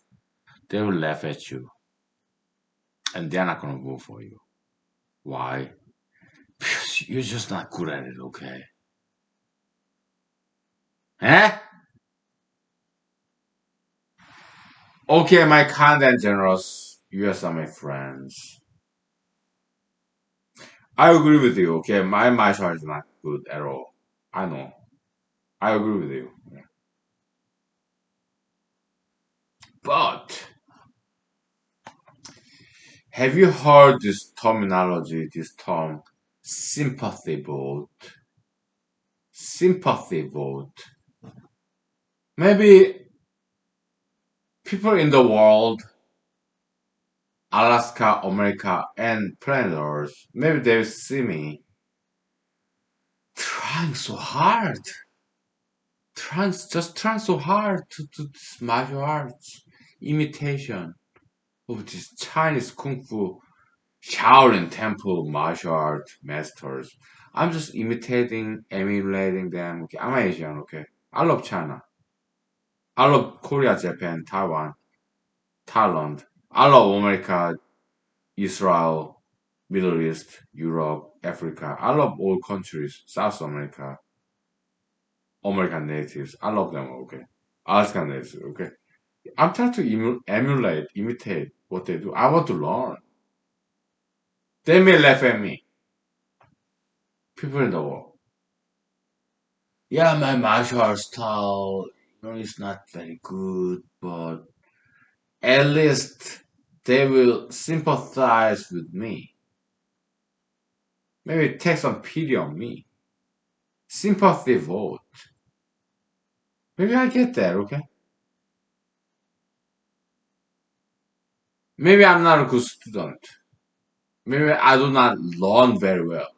they will laugh at you. And they're not going to vote for you. Why? Because you're just not good at it, okay? Eh? Okay, my kind and generous US Army friends. I agree with you, okay? My martial art is not good at all. I know. I agree with you. But have you heard this terminology, this term, sympathy vote? Sympathy vote. Maybe people in the world, Alaska, America, and planet Earth, maybe they see me trying so hard, trying so hard to do this martial arts imitation of this Chinese kung fu Shaolin Temple martial art masters. I'm just imitating, emulating them. Okay, I'm Asian. Okay, I love China. I love Korea, Japan, Taiwan, Thailand. I love America, Israel, Middle East, Europe, Africa. I love all countries, South America, American natives. I love them, okay. Alaskan natives, okay. I'm trying to emulate, imitate what they do. I want to learn. They may laugh at me. People in the world. Yeah, my martial art style, is not very good, but at least they will sympathize with me. Maybe take some pity on me. Sympathy vote. Maybe I get that, okay? Maybe I'm not a good student. Maybe I do not learn very well.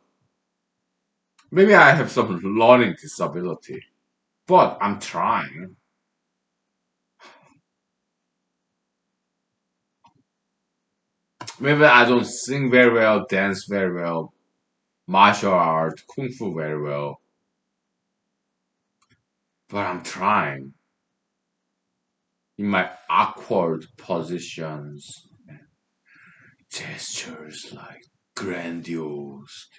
Maybe I have some learning disability. But I'm trying. Maybe I don't sing very well, dance very well, martial art, kung fu very well. But I'm trying in my awkward positions, gestures like grandiose.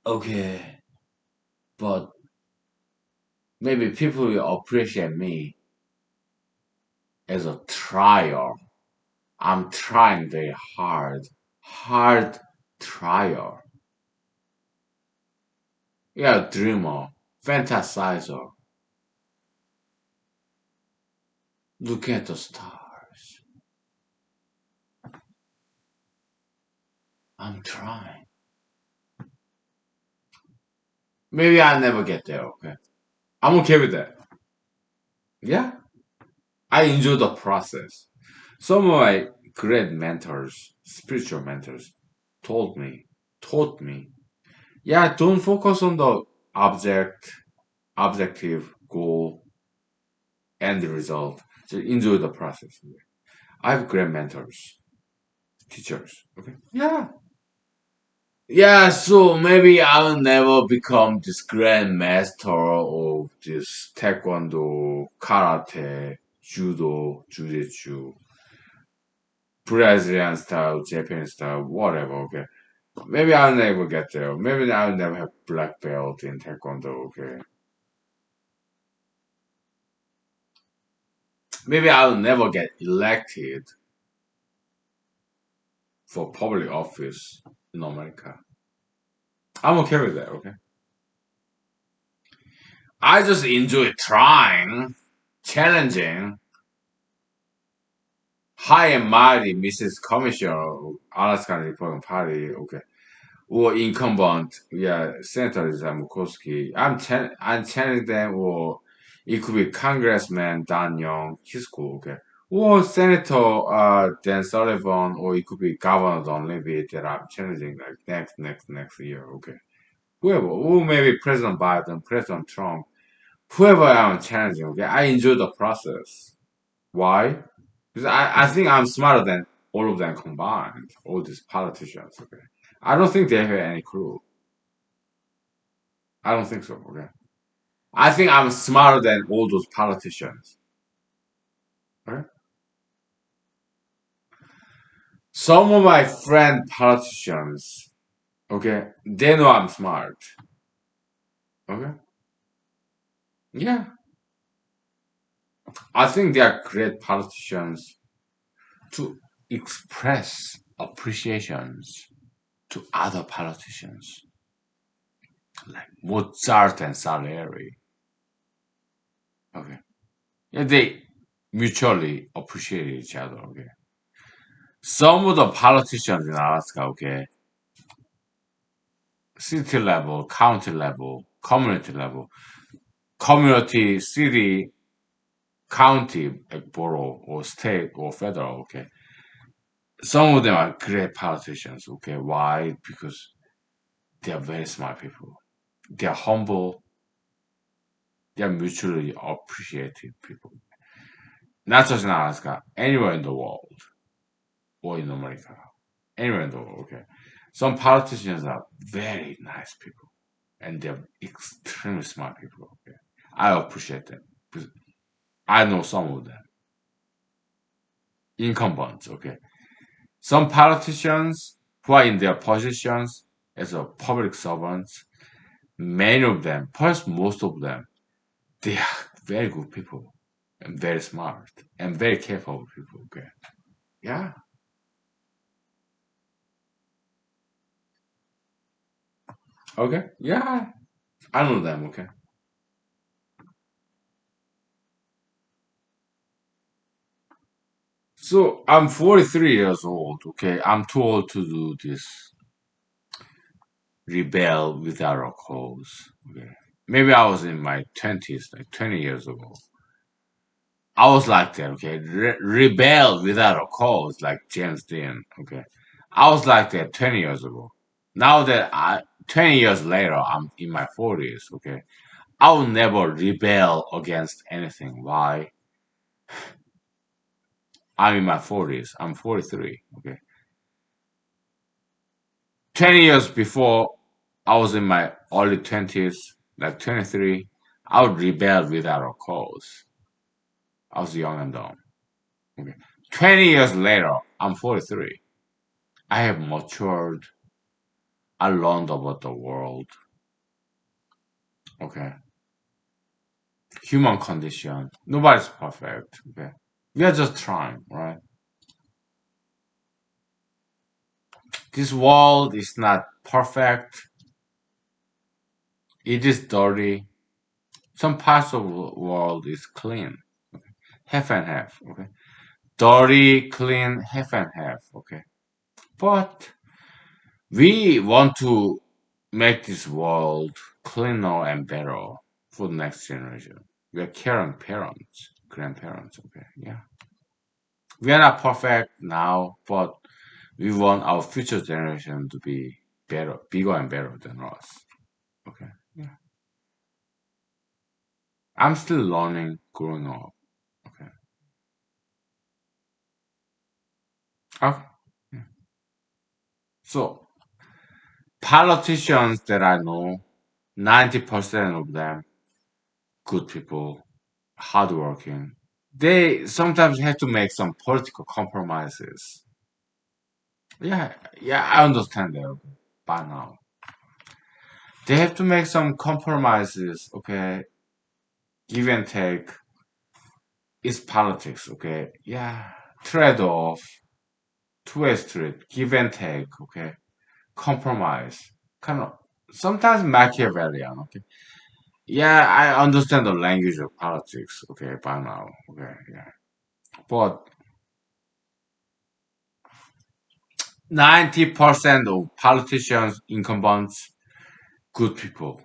Okay, but maybe people will appreciate me as a trier. I'm trying very hard, hard trier. Yeah, dreamer, fantasizer, look at the stars. I'm trying. Maybe I'll never get there, okay? I'm okay with that. Yeah, I enjoy the process. Some of my great mentors, spiritual mentors, told me, taught me, yeah, don't focus on the object, objective, goal, and the result. Just enjoy the process. I have great mentors, teachers. Okay. Yeah. Yeah, so maybe I'll never become this grand master of this taekwondo, karate, judo, jujitsu, Brazilian style, Japanese style, whatever, okay. Maybe I'll never get there. Maybe I'll never have black belt in taekwondo, okay. Maybe I'll never get elected for public office in America. I'm okay with that, okay. I just enjoy trying, challenging, high and mighty Mrs. Commissioner of Alaska Republican Party, okay, or incumbent, yeah, Senator Zamukowski. I'm telling them, or it could be Congressman Dan Young, his cool, okay, or Senator Dan Sullivan, or it could be Governor Don Levy that I'm challenging like next year, okay. Whoever, or maybe President Biden, President Trump, whoever I'm challenging, okay, I enjoy the process. Why? Because I think I'm smarter than all of them combined, all these politicians. Okay, I don't think they have any clue. I don't think so. Okay, I think I'm smarter than all those politicians. Okay, some of my friend politicians, okay, they know I'm smart. Okay, yeah, I think they are great politicians to express appreciations to other politicians like Mozart and Salieri. Okay. Yeah, they mutually appreciate each other. Okay. Some of the politicians in Alaska, okay, city level, county level, community, city, county, like borough or state or federal, okay. Some of them are great politicians, okay. Why? Because they are very smart people. They are humble. They are mutually appreciative people. Not just in Alaska, anywhere in the world or in America, anywhere in the world, okay. Some politicians are very nice people. and they're extremely smart people. Okay? I appreciate them because I know some of them. Incumbents, okay. Some politicians who are in their positions as a public servants, many of them, perhaps most of them, they are very good people and very smart and very capable people. Okay. Yeah. Okay. Yeah. I know them. Okay. So I'm 43 years old. Okay. I'm too old to do this rebel without a cause. Okay. Maybe I was in my 20s, like 20 years ago. I was like that, okay? Rebel without a cause, like James Dean, okay? I was like that 20 years ago. Now that 20 years later, I'm in my 40s, okay? I will never rebel against anything. Why? I'm in my 40s. I'm 43, okay? 20 years before, I was in my early 20s, like 23. I would rebel without a cause. I was young and dumb, okay? 20 years later, I'm 43. I have matured. I learned about the world. Okay. Human condition. Nobody's perfect. Okay. We are just trying, right? This world is not perfect. It is dirty. Some parts of the world is clean. Half and half. Okay. Dirty, clean, half and half. Okay. But we want to make this world cleaner and better for the next generation. We are caring parents, grandparents. Okay. Yeah. We are not perfect now, but we want our future generation to be better, bigger and better than us. Okay. Yeah. I'm still learning, growing up. Okay. Okay. Yeah. So politicians that I know, 90% of them, good people, hardworking. They sometimes have to make some political compromises. Yeah, yeah, I understand that by now. They have to make some compromises, okay? Give and take. It's politics, okay? Yeah. Trade off, two-way street, give and take, okay? Compromise. Kind of sometimes Machiavellian, okay? Yeah, I understand the language of politics, okay, by now, okay, yeah. But 90% of politicians, incumbents, good people,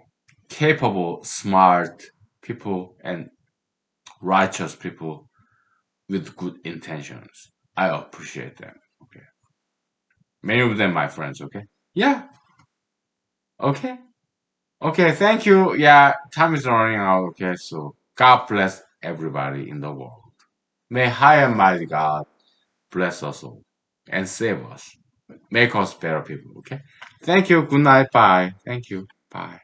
capable, smart people, and righteous people with good intentions. I appreciate them, okay? Many of them my friends, okay? Yeah, okay. Okay, thank you. Yeah, time is running out, okay? So God bless everybody in the world. May high and mighty God bless us all and save us. Make us better people, okay? Thank you. Good night. Bye. Thank you. Bye.